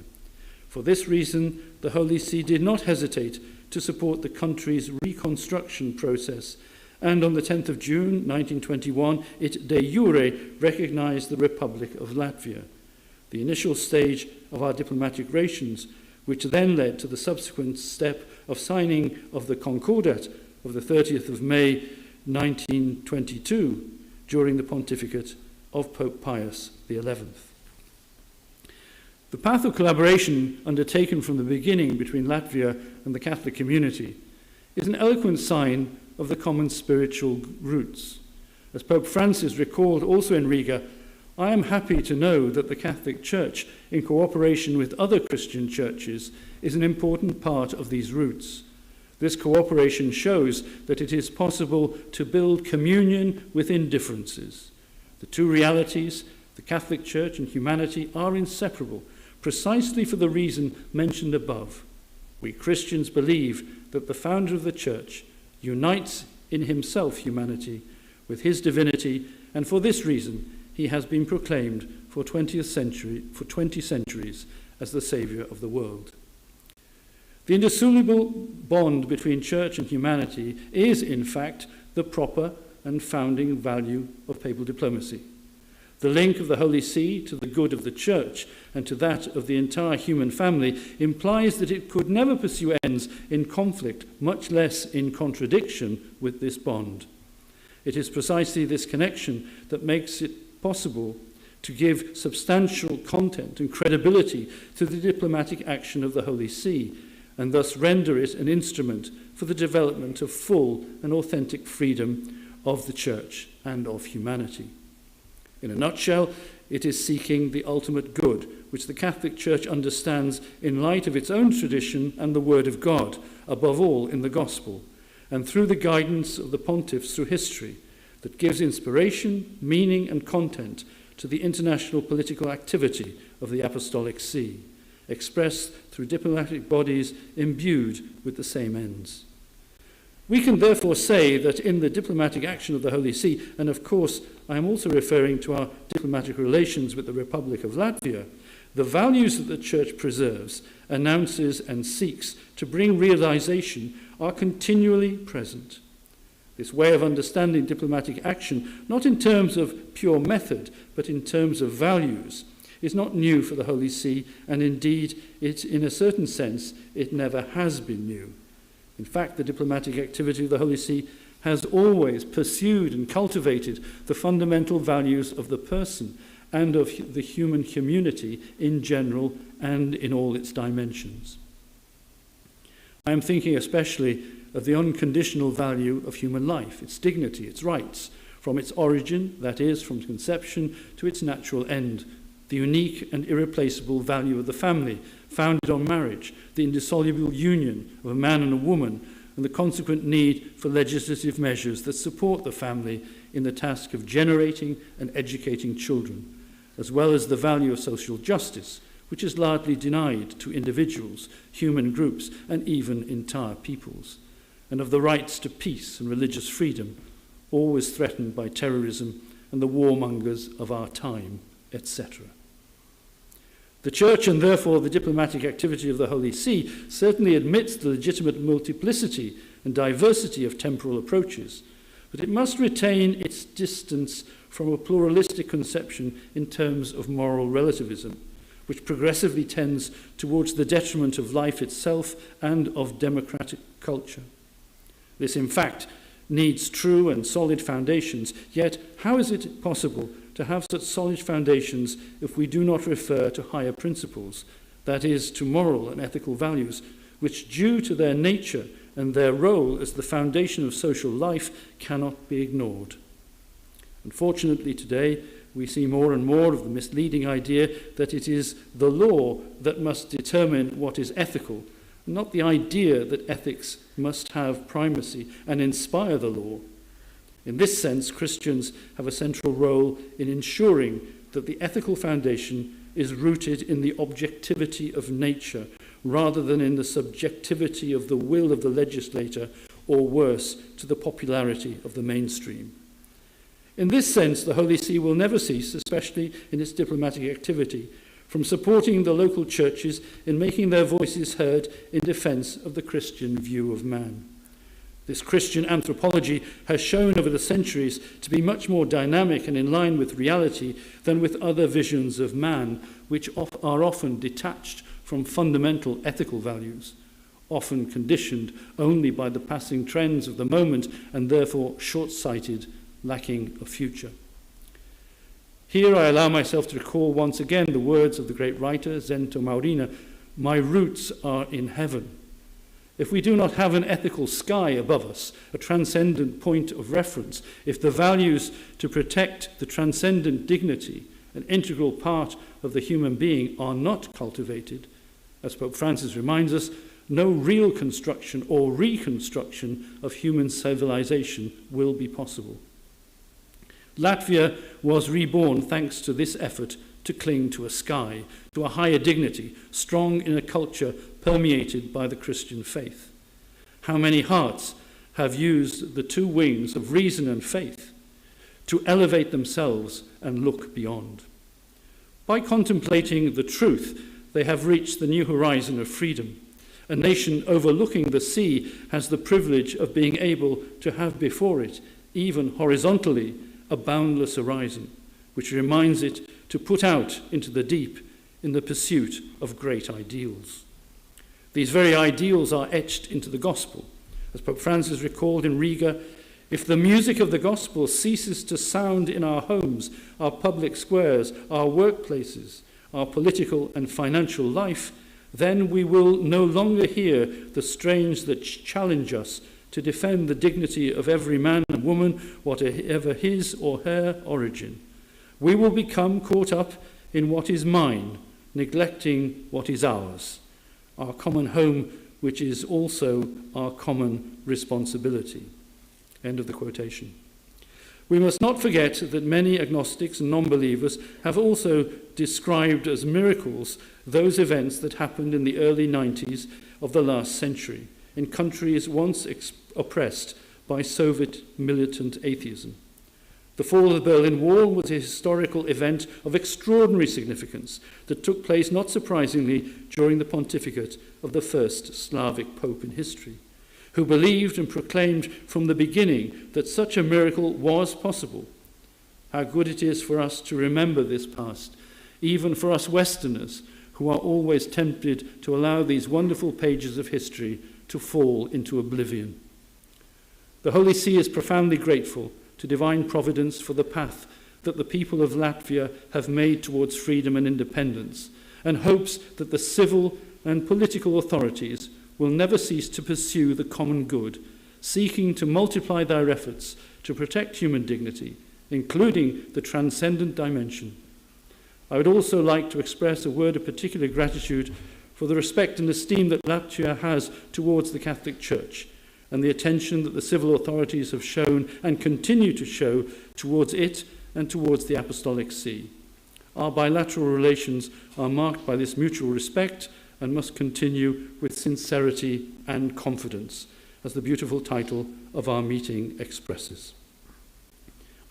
For this reason, the Holy See did not hesitate to support the country's reconstruction process, and on the 10th of June 1921, it de jure recognized the Republic of Latvia. the initial stage of our diplomatic relations, which then led to the subsequent step of signing of the Concordat of the 30th of May 1922 during the pontificate of Pope Pius XI. The path of collaboration undertaken from the beginning between Latvia and the Catholic community is an eloquent sign of the common spiritual roots. As Pope Francis recalled also in Riga, I am happy to know that the Catholic Church, in cooperation with other Christian churches, is an important part of these roots. This cooperation shows that it is possible to build communion within differences. The two realities, the Catholic Church and humanity, are inseparable, precisely for the reason mentioned above. We Christians believe that the founder of the Church unites in himself humanity with his divinity, and for this reason he has been proclaimed for 20 centuries as the Saviour of the world. The indissoluble bond between church and humanity is, in fact, the proper and founding value of papal diplomacy. The link of the Holy See to the good of the Church and to that of the entire human family implies that it could never pursue ends in conflict, much less in contradiction with this bond. It is precisely this connection that makes it possible to give substantial content and credibility to the diplomatic action of the Holy See, and thus render it an instrument for the development of full and authentic freedom of the Church and of humanity. In a nutshell, it is seeking the ultimate good, which the Catholic Church understands in light of its own tradition and the Word of God, above all in the Gospel, and through the guidance of the pontiffs through history, that gives inspiration, meaning, and content to the international political activity of the Apostolic See, expressed through diplomatic bodies imbued with the same ends. We can therefore say that in the diplomatic action of the Holy See, and of course I am also referring to our diplomatic relations with the Republic of Latvia, the values that the Church preserves, announces and seeks to bring realization are continually present. This way of understanding diplomatic action, not in terms of pure method, but in terms of values, is not new for the Holy See, and indeed, in a certain sense, it never has been new. In fact, the diplomatic activity of the Holy See has always pursued and cultivated the fundamental values of the person and of the human community in general and in all its dimensions. I am thinking especially of the unconditional value of human life, its dignity, its rights, from its origin, that is, from conception, to its natural end, the unique and irreplaceable value of the family, founded on marriage, the indissoluble union of a man and a woman, and the consequent need for legislative measures that support the family in the task of generating and educating children, as well as the value of social justice, which is largely denied to individuals, human groups, and even entire peoples, and of the rights to peace and religious freedom, always threatened by terrorism and the warmongers of our time, etc. The Church, and therefore the diplomatic activity of the Holy See, certainly admits the legitimate multiplicity and diversity of temporal approaches, but it must retain its distance from a pluralistic conception in terms of moral relativism, which progressively tends towards the detriment of life itself and of democratic culture. This, in fact, needs true and solid foundations, yet how is it possible to have such solid foundations if we do not refer to higher principles, that is, to moral and ethical values, which, due to their nature and their role as the foundation of social life, cannot be ignored? Unfortunately, today, we see more and more of the misleading idea that it is the law that must determine what is ethical, not the idea that ethics must have primacy and inspire the law. In this sense, Christians have a central role in ensuring that the ethical foundation is rooted in the objectivity of nature rather than in the subjectivity of the will of the legislator, or worse, to the popularity of the mainstream. In this sense, the Holy See will never cease, especially in its diplomatic activity, from supporting the local churches in making their voices heard in defense of the Christian view of man. This Christian anthropology has shown over the centuries to be much more dynamic and in line with reality than with other visions of man, which are often detached from fundamental ethical values, often conditioned only by the passing trends of the moment and therefore short-sighted, lacking a future. Here I allow myself to recall once again the words of the great writer Zento Maurina, "My roots are in heaven." If we do not have an ethical sky above us, a transcendent point of reference, if the values to protect the transcendent dignity, an integral part of the human being, are not cultivated, as Pope Francis reminds us, no real construction or reconstruction of human civilization will be possible. Latvia was reborn thanks to this effort to cling to a sky, to a higher dignity, strong in a culture permeated by the Christian faith. How many hearts have used the two wings of reason and faith to elevate themselves and look beyond? By contemplating the truth, they have reached the new horizon of freedom. A nation overlooking the sea has the privilege of being able to have before it, even horizontally, a boundless horizon, which reminds it to put out into the deep in the pursuit of great ideals. These very ideals are etched into the gospel. As Pope Francis recalled in Riga, if the music of the gospel ceases to sound in our homes, our public squares, our workplaces, our political and financial life, then we will no longer hear the strains that challenge us to defend the dignity of every man and woman, whatever his or her origin. We will become caught up in what is mine, neglecting what is ours, our common home, which is also our common responsibility. End of the quotation. We must not forget that many agnostics and non-believers have also described as miracles those events that happened in the early 90s of the last century in countries once oppressed by Soviet militant atheism. The fall of the Berlin Wall was a historical event of extraordinary significance that took place, not surprisingly, during the pontificate of the first Slavic pope in history, who believed and proclaimed from the beginning that such a miracle was possible. How good it is for us to remember this past, even for us Westerners, who are always tempted to allow these wonderful pages of history to fall into oblivion. The Holy See is profoundly grateful to divine providence for the path that the people of Latvia have made towards freedom and independence, and hopes that the civil and political authorities will never cease to pursue the common good, seeking to multiply their efforts to protect human dignity, including the transcendent dimension. I would also like to express a word of particular gratitude for the respect and esteem that Latvia has towards the Catholic Church, and the attention that the civil authorities have shown and continue to show towards it and towards the Apostolic See. Our bilateral relations are marked by this mutual respect and must continue with sincerity and confidence, as the beautiful title of our meeting expresses.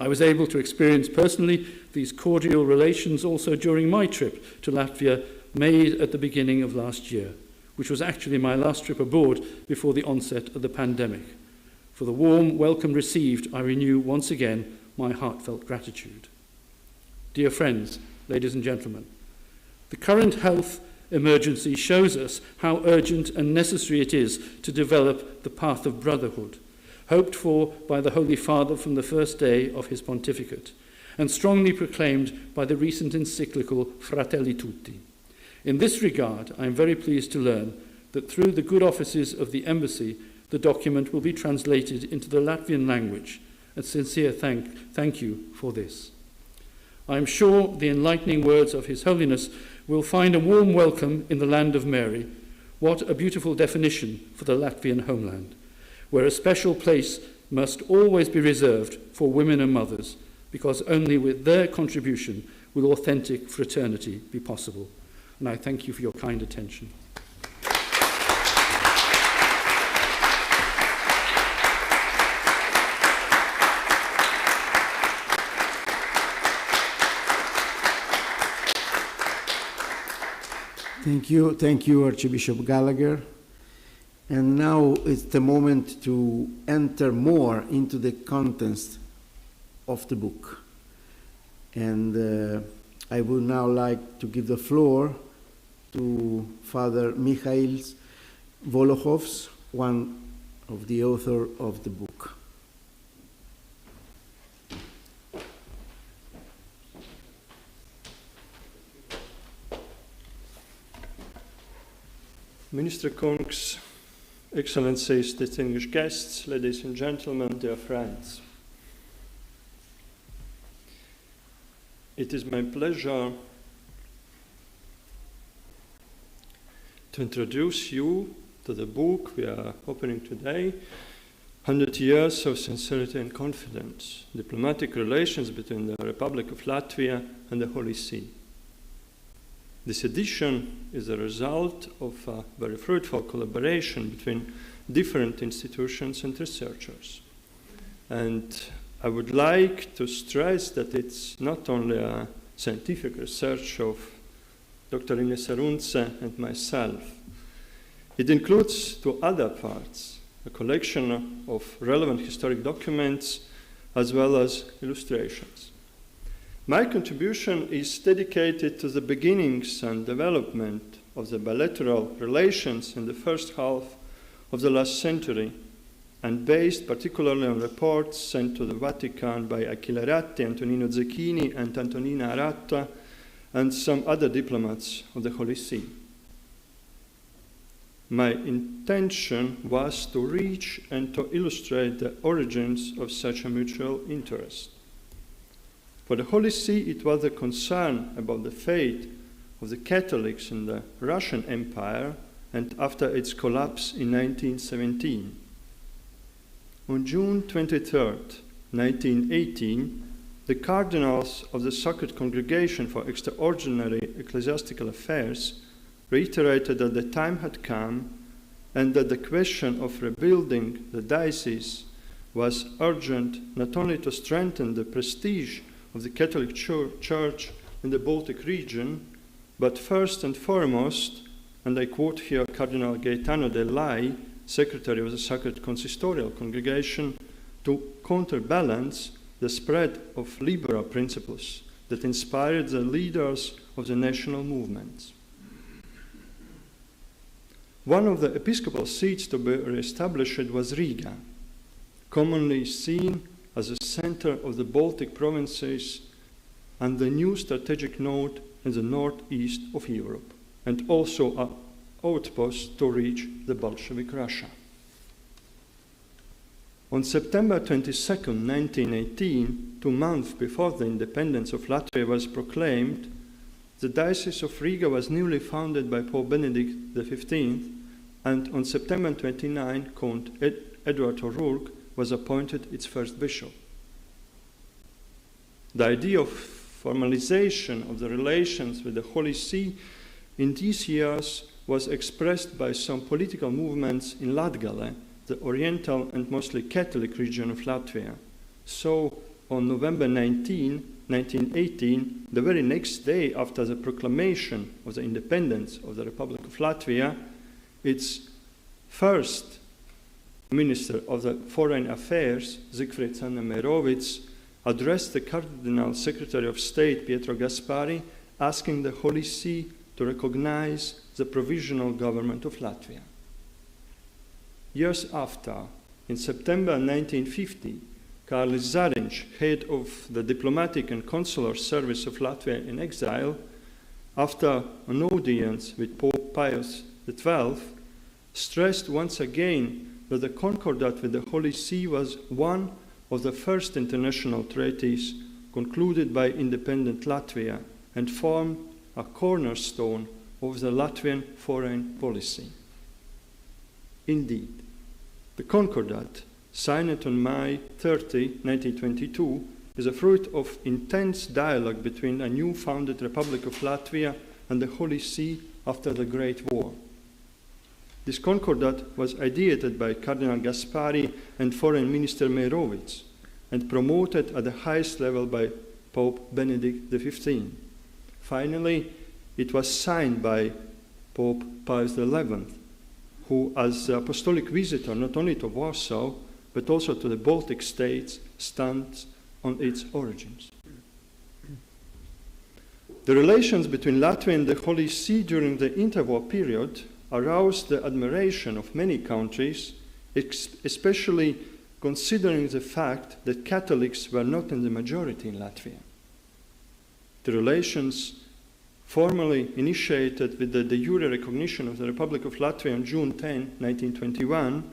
I was able to experience personally these cordial relations also during my trip to Latvia, made at the beginning of last year, which was actually my last trip abroad before the onset of the pandemic. For the warm welcome received, I renew once again my heartfelt gratitude. Dear friends, ladies and gentlemen, the current health emergency shows us how urgent and necessary it is to develop the path of brotherhood, hoped for by the Holy Father from the first day of his pontificate, and strongly proclaimed by the recent encyclical Fratelli Tutti. In this regard, I am very pleased to learn that through the good offices of the Embassy, the document will be translated into the Latvian language, and sincere thank you for this. I am sure the enlightening words of His Holiness will find a warm welcome in the land of Mary. What a beautiful definition for the Latvian homeland, where a special place must always be reserved for women and mothers, because only with their contribution will authentic fraternity be possible. And I thank you for your kind attention. Thank you, Archbishop Gallagher. And now it's the moment to enter more into the contents of the book. And I would now like to give the floor to Father Mikhail Volochovs, one of the author of the book. Minister Kungs, Excellencies, distinguished guests, ladies and gentlemen, dear friends. It is my pleasure to introduce you to the book we are opening today, 100 Years of Sincerity and Confidence, Diplomatic Relations between the Republic of Latvia and the Holy See. This edition is a result of a very fruitful collaboration between different institutions and researchers. And I would like to stress that it's not only a scientific research of Dr. Ines Arunce and myself. It includes two other parts, a collection of relevant historic documents as well as illustrations. My contribution is dedicated to the beginnings and development of the bilateral relations in the first half of the last century, and based particularly on reports sent to the Vatican by Achille Ratti, Antonino Zecchini, and Antonina Aratta, and some other diplomats of the Holy See. My intention was to reach and to illustrate the origins of such a mutual interest. For the Holy See, it was a concern about the fate of the Catholics in the Russian Empire and after its collapse in 1917. On June 23, 1918, the cardinals of the Sacred Congregation for Extraordinary Ecclesiastical Affairs reiterated that the time had come and that the question of rebuilding the diocese was urgent not only to strengthen the prestige of the Catholic Church in the Baltic region, but first and foremost, and I quote here Cardinal Gaetano Del Lai, Secretary of the Sacred Consistorial Congregation, to counterbalance the spread of liberal principles that inspired the leaders of the national movements. One of the episcopal seats to be reestablished was Riga, commonly seen as a center of the Baltic provinces and the new strategic node in the northeast of Europe, and also an outpost to reach the Bolshevik Russia. On September 22, 1918, 2 months before the independence of Latvia was proclaimed, the Diocese of Riga was newly founded by Pope Benedict XV, and on September 29, Count Edward O'Rourke was appointed its first bishop. The idea of formalization of the relations with the Holy See in these years was expressed by some political movements in Latgale, the oriental and mostly Catholic region of Latvia. So, on November 19, 1918, the very next day after the proclamation of the independence of the Republic of Latvia, its first Minister of the Foreign Affairs, Siegfried Zanna-Merovitz, addressed the Cardinal Secretary of State, Pietro Gaspari, asking the Holy See to recognize the provisional government of Latvia. Years after, in September 1950, Kārlis Zariņš, head of the diplomatic and consular service of Latvia in exile, after an audience with Pope Pius XII, stressed once again that the Concordat with the Holy See was one of the first international treaties concluded by independent Latvia and formed a cornerstone of the Latvian foreign policy. Indeed, the Concordat, signed on May 30, 1922, is a fruit of intense dialogue between a new founded Republic of Latvia and the Holy See after the Great War. This Concordat was ideated by Cardinal Gaspari and Foreign Minister Merovitz and promoted at the highest level by Pope Benedict XV. Finally, it was signed by Pope Pius XI, who, as apostolic visitor not only to Warsaw, but also to the Baltic states, stands on its origins. The relations between Latvia and the Holy See during the interwar period aroused the admiration of many countries, especially considering the fact that Catholics were not in the majority in Latvia. The relations formally initiated with the de jure recognition of the Republic of Latvia on June 10, 1921,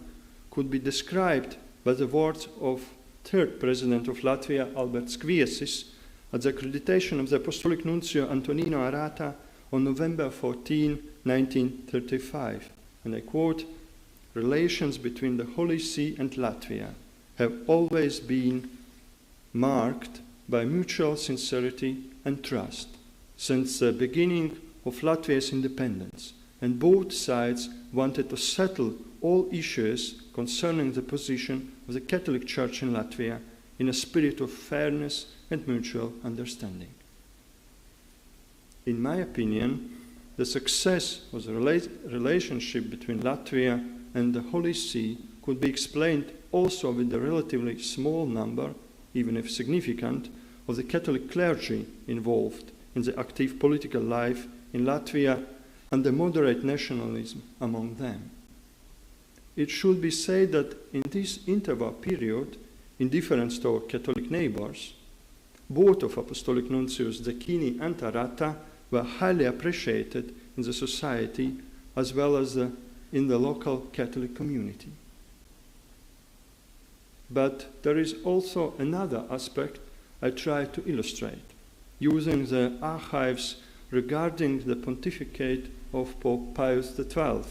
could be described by the words of third President of Latvia, Albert Skviesis, at the accreditation of the Apostolic Nuncio Antonino Arata on November 14, 1935. And I quote, "Relations between the Holy See and Latvia have always been marked by mutual sincerity and trust since the beginning of Latvia's independence, and both sides wanted to settle all issues concerning the position of the Catholic Church in Latvia in a spirit of fairness and mutual understanding." In my opinion, the success of the relationship between Latvia and the Holy See could be explained also with the relatively small number, even if significant, of the Catholic clergy involved in the active political life in Latvia and the moderate nationalism among them. It should be said that in this interwar period, in difference to our Catholic neighbors, both of Apostolic Nuncios Zecchini and Arata were highly appreciated in the society as well as in the local Catholic community. But there is also another aspect I try to illustrate, using the archives regarding the pontificate of Pope Pius XII,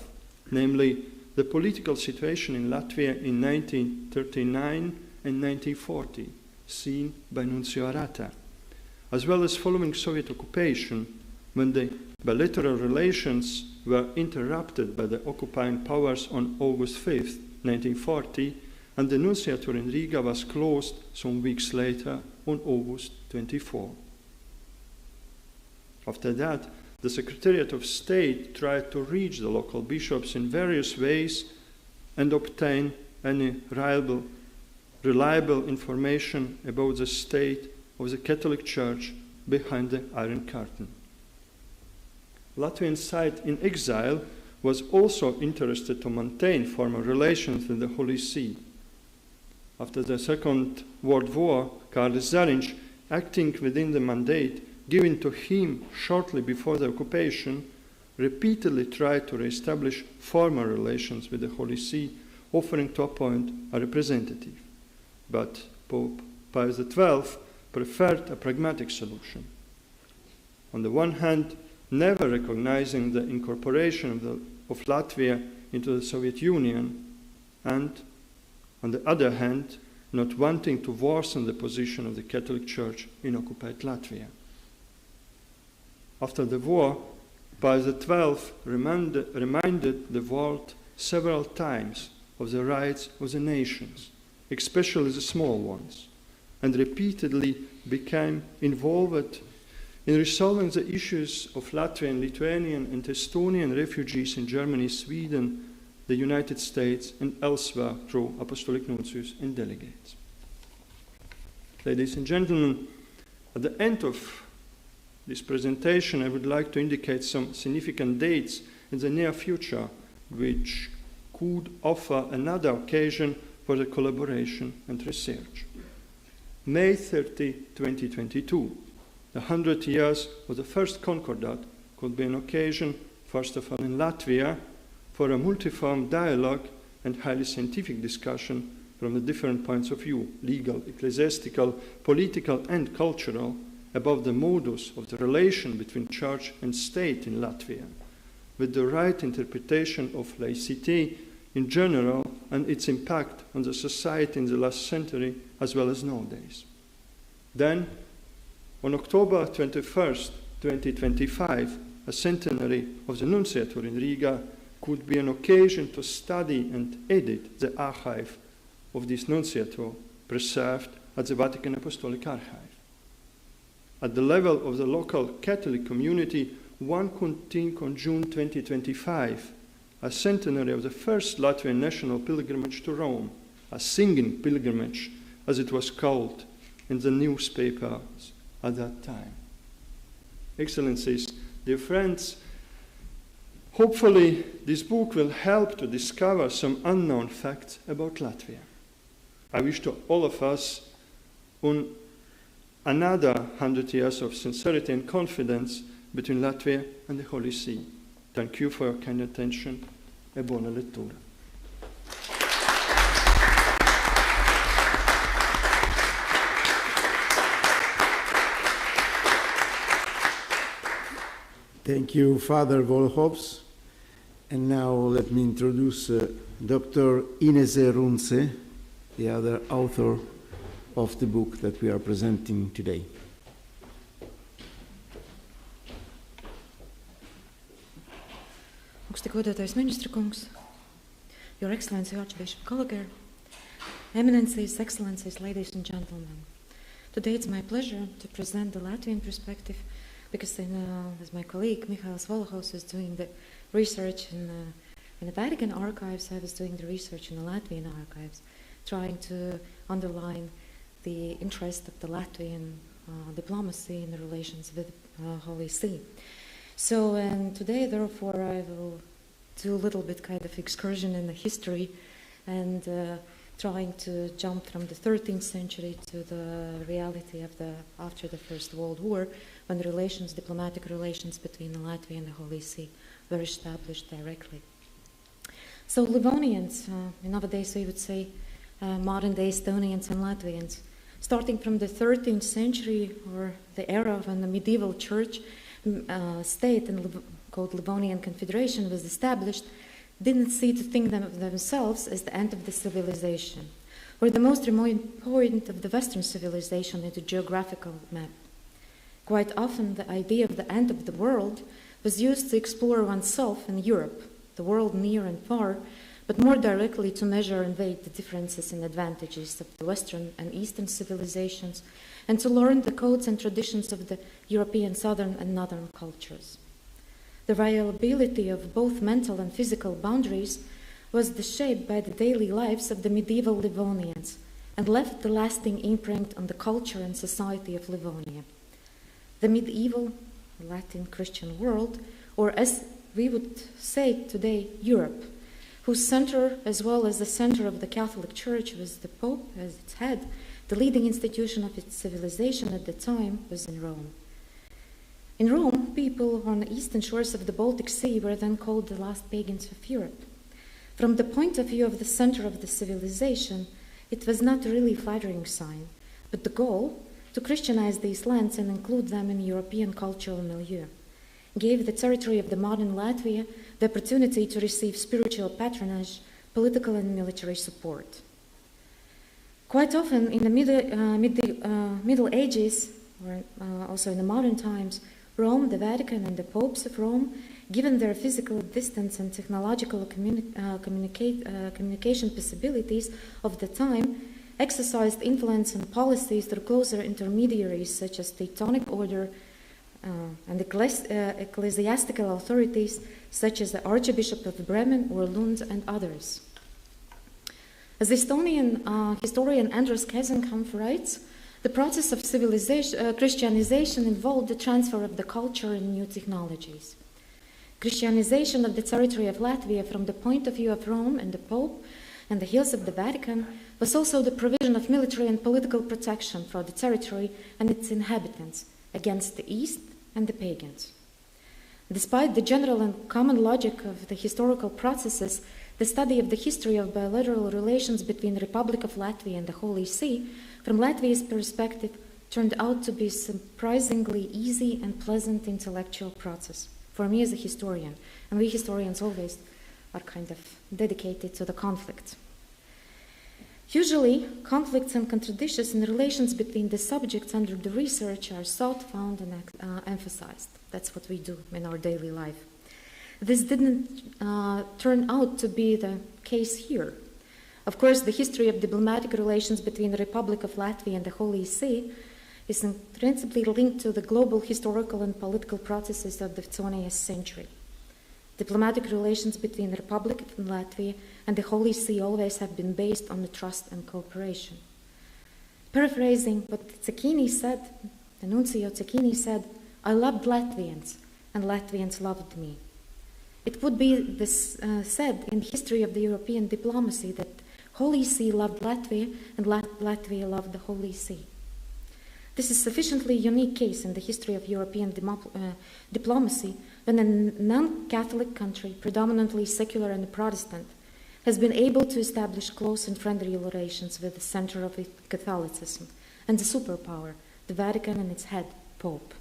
namely the political situation in Latvia in 1939 and 1940, seen by Nuncio Arata, as well as following Soviet occupation, when the bilateral relations were interrupted by the occupying powers on August 5, 1940, and the nunciature in Riga was closed some weeks later on August 24. After that, the Secretariat of State tried to reach the local bishops in various ways and obtain any reliable information about the state of the Catholic Church behind the Iron Curtain. Latvian side in exile was also interested to maintain formal relations with the Holy See. After the Second World War, Kārlis Zariņš, acting within the mandate given to him shortly before the occupation, repeatedly tried to re-establish formal relations with the Holy See, offering to appoint a representative. But Pope Pius XII preferred a pragmatic solution. On the one hand, never recognizing the incorporation of Latvia into the Soviet Union, and on the other hand, not wanting to worsen the position of the Catholic Church in occupied Latvia. After the war, Pius XII reminded the world several times of the rights of the nations, especially the small ones, and repeatedly became involved in resolving the issues of Latvian, Lithuanian, and Estonian refugees in Germany, Sweden, the United States, and elsewhere through apostolic nuncios and delegates. Ladies and gentlemen, at the end of this presentation, I would like to indicate some significant dates in the near future which could offer another occasion for the collaboration and research. May 30, 2022, the 100 years of the first Concordat, could be an occasion, first of all in Latvia, for a multiform dialogue and highly scientific discussion from the different points of view, legal, ecclesiastical, political, and cultural, about the modus of the relation between church and state in Latvia, with the right interpretation of laicity in general and its impact on the society in the last century as well as nowadays. Then, on October 21st, 2025, a centenary of the Nunciature in Riga could be an occasion to study and edit the archive of this Nunciature preserved at the Vatican Apostolic Archive. At the level of the local Catholic community, one could think on June 2025 a centenary of the first Latvian national pilgrimage to Rome, a singing pilgrimage, as it was called in the newspapers at that time. Excellencies, dear friends, hopefully this book will help to discover some unknown facts about Latvia. I wish to all of us another 100 years of sincerity and confidence between Latvia and the Holy See. Thank you for your kind attention e buona lettura. Thank you, Father Volhops. And now let me introduce Dr. Inese Runce, the other author of the book that we are presenting today. Augstgodātais ministra kungs, Your Excellency Archbishop Gallagher, Eminencies, Excellencies, ladies and gentlemen. Today it's my pleasure to present the Latvian perspective because as my colleague Mihails Volhos is doing the research in the Vatican archives, I was doing the research in the Latvian archives, trying to underline the interest of the Latvian diplomacy in the relations with the Holy See. So, and today, therefore, I will do a little bit kind of excursion in the history and trying to jump from the 13th century to the reality of after the First World War, when the diplomatic relations between Latvia and the Holy See were established directly. So Livonians, nowadays we would say modern-day Estonians and Latvians, starting from the 13th century or the era when the medieval church state called Livonian Confederation was established, didn't see to think of themselves as the end of the civilization, or the most remote point of the Western civilization in the geographical map. Quite often the idea of the end of the world was used to explore oneself in Europe, the world near and far, but more directly to measure and weigh the differences and advantages of the Western and Eastern civilizations, and to learn the codes and traditions of the European Southern and Northern cultures. The viability of both mental and physical boundaries was shaped by the daily lives of the medieval Livonians and left the lasting imprint on the culture and society of Livonia. The medieval Latin Christian world, or as we would say today, Europe, whose center, as well as the center of the Catholic Church, was the Pope as its head, the leading institution of its civilization at the time was in Rome. In Rome, people on the eastern shores of the Baltic Sea were then called the last pagans of Europe. From the point of view of the center of the civilization, it was not a really flattering sign, but the goal, to Christianize these lands and include them in European cultural milieu, gave the territory of the modern Latvia the opportunity to receive spiritual patronage, political and military support. Quite often in the Middle Ages, or also in the modern times, Rome, the Vatican, and the popes of Rome, given their physical distance and technological communication possibilities of the time, exercised influence and policies through closer intermediaries such as the Teutonic Order and ecclesiastical authorities such as the Archbishop of Bremen or Lund and others. As Estonian historian Andrus Kesenkamp writes, the process of Christianization involved the transfer of the culture and new technologies. Christianization of the territory of Latvia from the point of view of Rome and the Pope and the hills of the Vatican was also the provision of military and political protection for the territory and its inhabitants against the East and the pagans. Despite the general and common logic of the historical processes, the study of the history of bilateral relations between the Republic of Latvia and the Holy See, from Latvia's perspective, turned out to be a surprisingly easy and pleasant intellectual process for me as a historian, and we historians always are kind of dedicated to the conflict. Usually, conflicts and contradictions in the relations between the subjects under the research are sought, found, and emphasized. That's what we do in our daily life. This didn't turn out to be the case here. Of course, the history of diplomatic relations between the Republic of Latvia and the Holy See is intrinsically linked to the global historical and political processes of the 20th century. Diplomatic relations between the Republic of Latvia and the Holy See always have been based on the trust and cooperation. Paraphrasing what Cecchini said, the Nuncio Cecchini said, "I loved Latvians, and Latvians loved me." It would be said in the history of the European diplomacy that Holy See loved Latvia and Latvia loved the Holy See. This is a sufficiently unique case in the history of European diplomacy when a non-Catholic country, predominantly secular and Protestant, has been able to establish close and friendly relations with the center of Catholicism and the superpower, the Vatican and its head, Pope.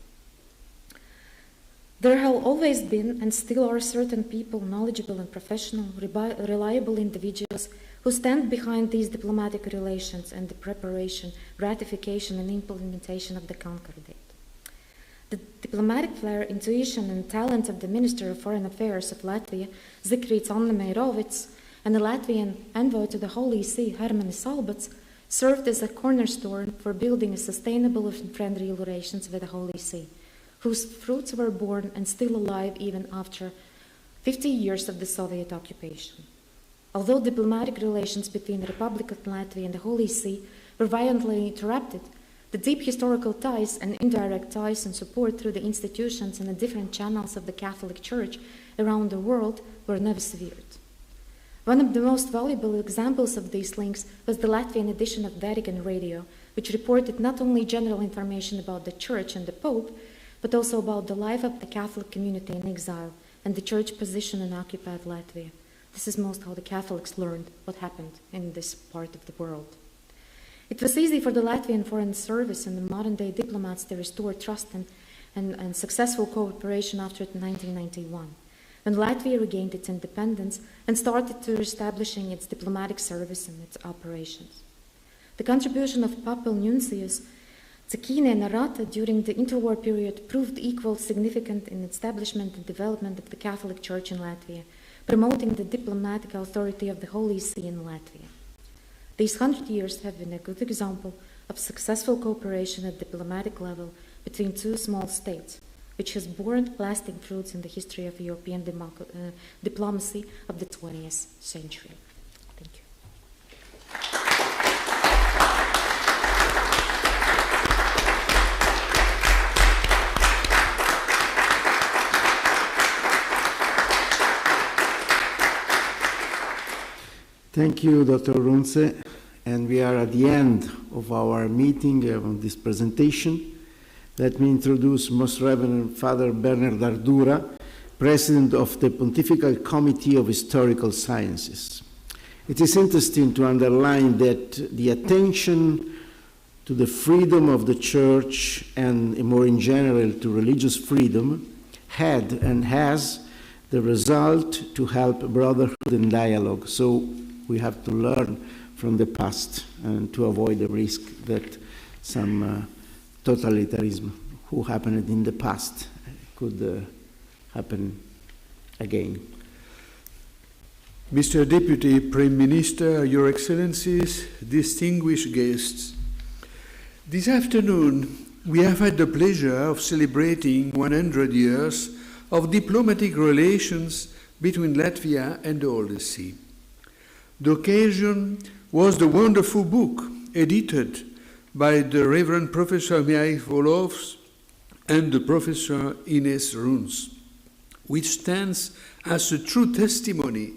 There have always been and still are certain people, knowledgeable and professional, reliable individuals who stand behind these diplomatic relations and the preparation, ratification and implementation of the Concordat. The diplomatic flair, intuition and talent of the Minister of Foreign Affairs of Latvia, Zikrits Annemeirovits, and the Latvian envoy to the Holy See, Hermanis Albats, served as a cornerstone for building a sustainable and friendly relations with the Holy See, whose fruits were born and still alive even after 50 years of the Soviet occupation. Although diplomatic relations between the Republic of Latvia and the Holy See were violently interrupted, the deep historical ties and indirect ties and support through the institutions and the different channels of the Catholic Church around the world were never severed. One of the most valuable examples of these links was the Latvian edition of Vatican Radio, which reported not only general information about the Church and the Pope, but also about the life of the Catholic community in exile and the Church position in occupied Latvia. This is most how the Catholics learned what happened in this part of the world. It was easy for the Latvian Foreign Service and the modern-day diplomats to restore trust and successful cooperation after 1991, when Latvia regained its independence and started to establishing its diplomatic service and its operations. The contribution of Papal Nuncius Cecchini and Arata during the interwar period proved equally significant in establishment and development of the Catholic Church in Latvia, promoting the diplomatic authority of the Holy See in Latvia. These 100 years have been a good example of successful cooperation at diplomatic level between two small states, which has borne lasting fruits in the history of European diplomacy of the 20th century. Thank you. Thank you, Dr. Runze. And we are at the end of our meeting, of this presentation. Let me introduce Most Reverend Father Bernard Ardura, President of the Pontifical Committee of Historical Sciences. It is interesting to underline that the attention to the freedom of the Church and more in general to religious freedom had and has the result to help brotherhood and dialogue. So we have to learn from the past and to avoid the risk that some totalitarianism who happened in the past could happen again. Mr. Deputy Prime Minister, Your Excellencies, distinguished guests, this afternoon we have had the pleasure of celebrating 100 years of diplomatic relations between Latvia and the Holy See. The occasion was the wonderful book edited by the Reverend Professor Mihail Volovs and the Professor Ines Runs, which stands as a true testimony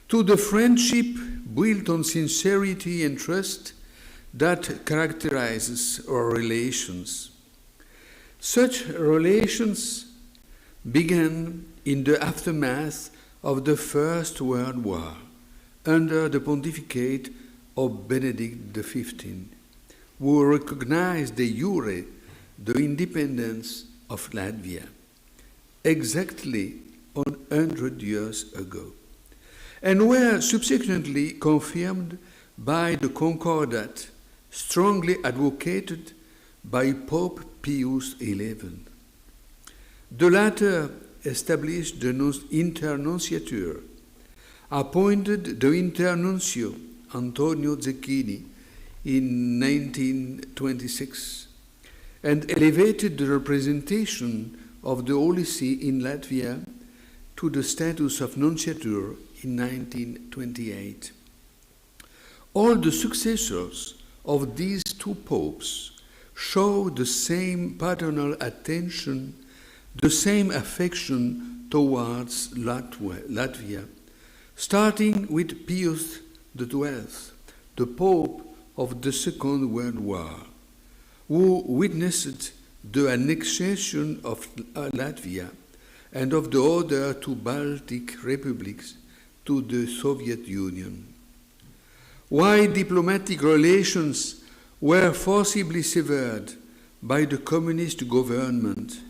to the friendship built on sincerity and trust that characterizes our relations. Such relations began in the aftermath of the First World War under the pontificate of Benedict XV, who recognized de jure the independence of Latvia exactly 100 years ago, and were subsequently confirmed by the Concordat, strongly advocated by Pope Pius XI. The latter established the internunciature, appointed the internuncio Antonio Zecchini in 1926, and elevated the representation of the Holy See in Latvia to the status of nunciature in 1928. All the successors of these two popes show the same paternal attention, the same affection towards Latvia, starting with Pius XII, the Pope of the Second World War, who witnessed the annexation of Latvia and of the other two Baltic republics to the Soviet Union. Why diplomatic relations were forcibly severed by the communist government,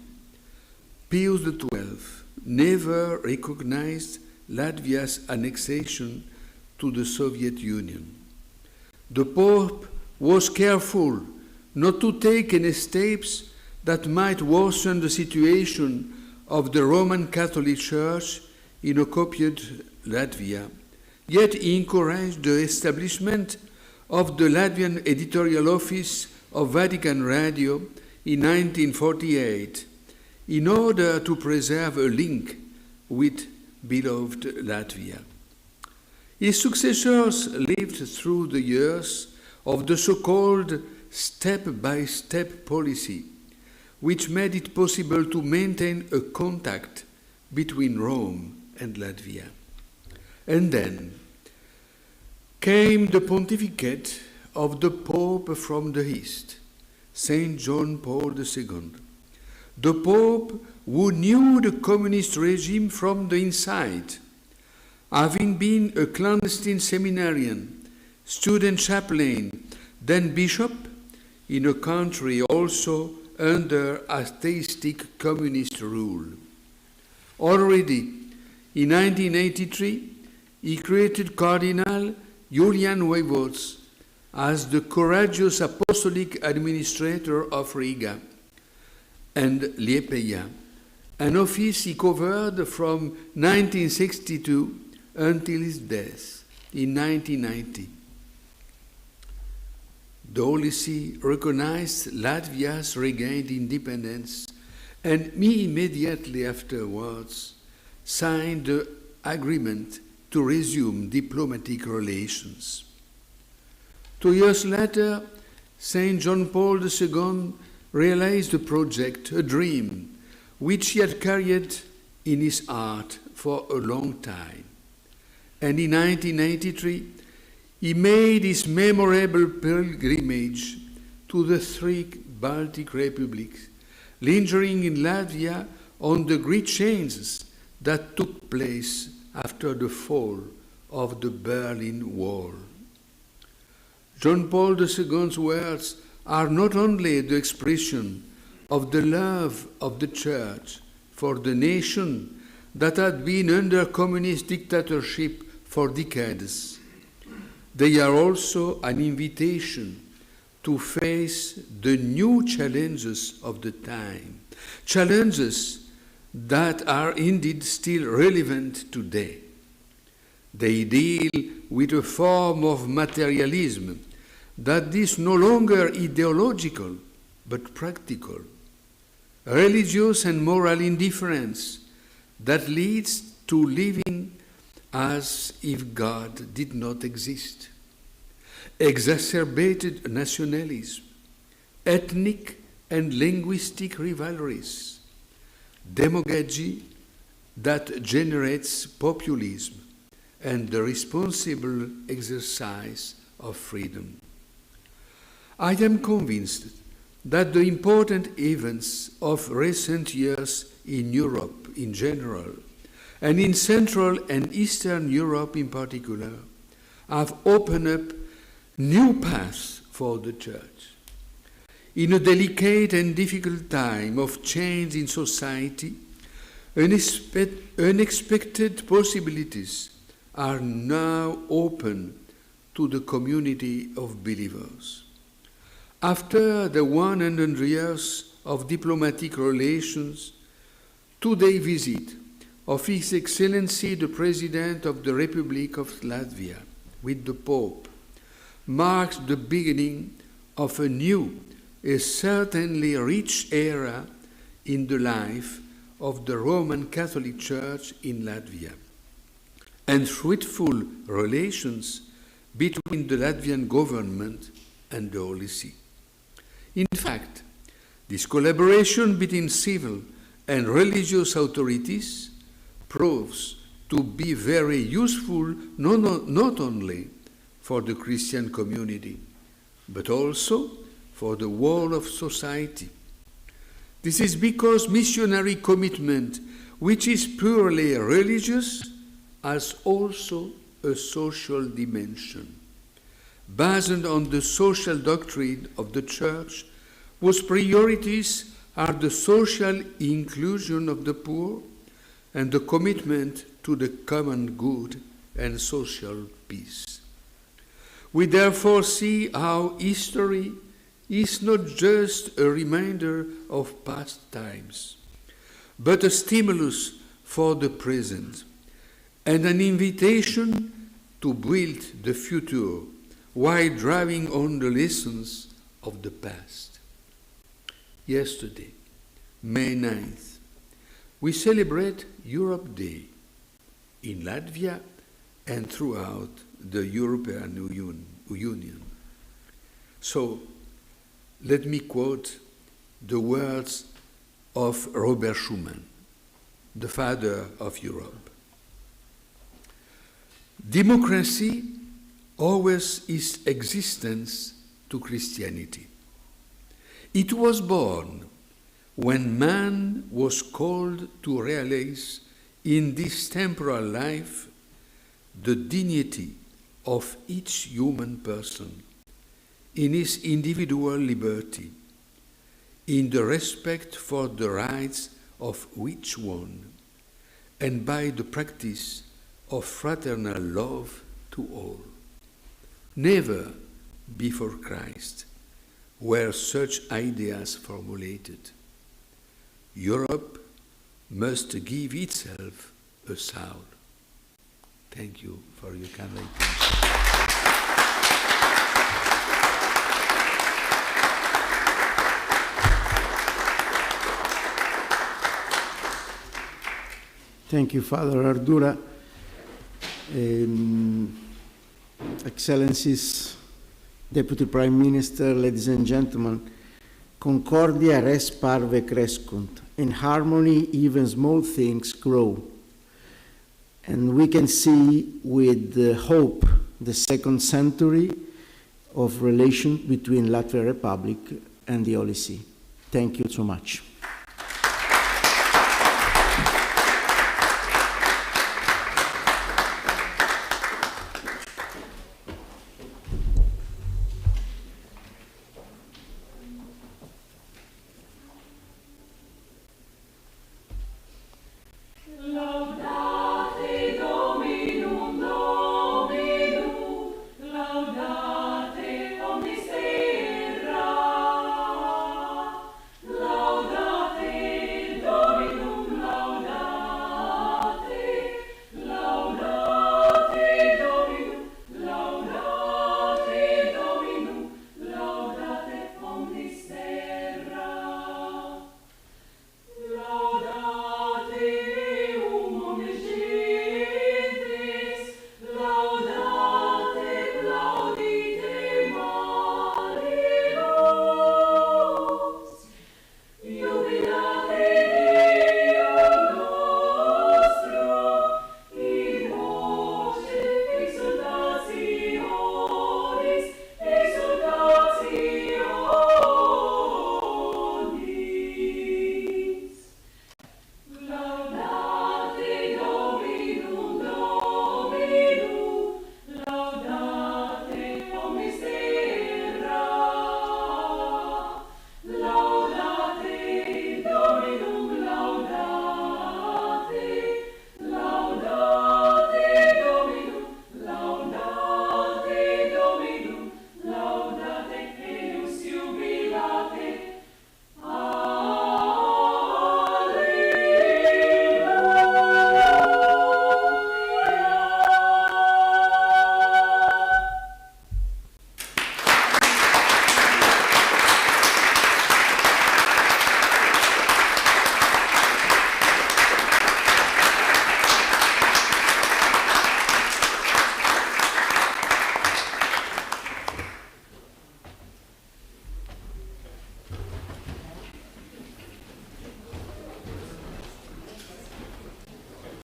Pius XII never recognized Latvia's annexation to the Soviet Union. The Pope was careful not to take any steps that might worsen the situation of the Roman Catholic Church in occupied Latvia, yet he encouraged the establishment of the Latvian editorial office of Vatican Radio in 1948 in order to preserve a link with beloved Latvia. His successors lived through the years of the so-called step-by-step policy, which made it possible to maintain a contact between Rome and Latvia. And then came the pontificate of the Pope from the East, Saint John Paul II, the Pope who knew the communist regime from the inside, having been a clandestine seminarian, student chaplain, then bishop in a country also under atheistic communist rule. Already in 1983, he created Cardinal Julian Voivods as the courageous apostolic administrator of Riga and Liepaja, an office he covered from 1962 until his death in 1990. The Holy See recognized Latvia's regained independence and immediately afterwards signed the agreement to resume diplomatic relations. 2 years later, Saint John Paul II realized a project, a dream, which he had carried in his heart for a long time. And in 1983, he made his memorable pilgrimage to the three Baltic republics, lingering in Latvia on the great changes that took place after the fall of the Berlin Wall. John Paul II's words are not only the expression of the love of the Church for the nation that had been under communist dictatorship for decades, they are also an invitation to face the new challenges of the time, challenges that are indeed still relevant today. They deal with a form of materialism that is no longer ideological but practical, religious and moral indifference that leads to living as if God did not exist, exacerbated nationalism, ethnic and linguistic rivalries, demagogy that generates populism, and the responsible exercise of freedom. I am convinced that the important events of recent years in Europe in general, and in Central and Eastern Europe in particular, have opened up new paths for the Church. In a delicate and difficult time of change in society, unexpected possibilities are now open to the community of believers. After the 100 years of diplomatic relations, today's visit of His Excellency the President of the Republic of Latvia with the Pope marks the beginning of a new, a certainly rich era in the life of the Roman Catholic Church in Latvia, and fruitful relations between the Latvian government and the Holy See. In fact, this collaboration between civil and religious authorities proves to be very useful not only for the Christian community, but also for the whole of society. This is because missionary commitment, which is purely religious, has also a social dimension, based on the social doctrine of the Church, whose priorities are the social inclusion of the poor and the commitment to the common good and social peace. We therefore see how history is not just a reminder of past times, but a stimulus for the present and an invitation to build the future while drawing on the lessons of the past. Yesterday, May 9th, we celebrate Europe Day in Latvia and throughout the European Union. So, let me quote the words of Robert Schuman, the father of Europe. Democracy owes its existence to Christianity. It was born when man was called to realize in this temporal life the dignity of each human person, in his individual liberty, in the respect for the rights of each one, and by the practice of fraternal love to all. Never before Christ were such ideas formulated. Europe must give itself a soul. Thank you for your kind attention. Thank you, Father Ardura. Excellencies, Deputy Prime Minister, ladies and gentlemen, concordia res parve crescunt. In harmony, even small things grow. And we can see with hope the second century of relation between Latvia Republic and the Holy See. Thank you so much.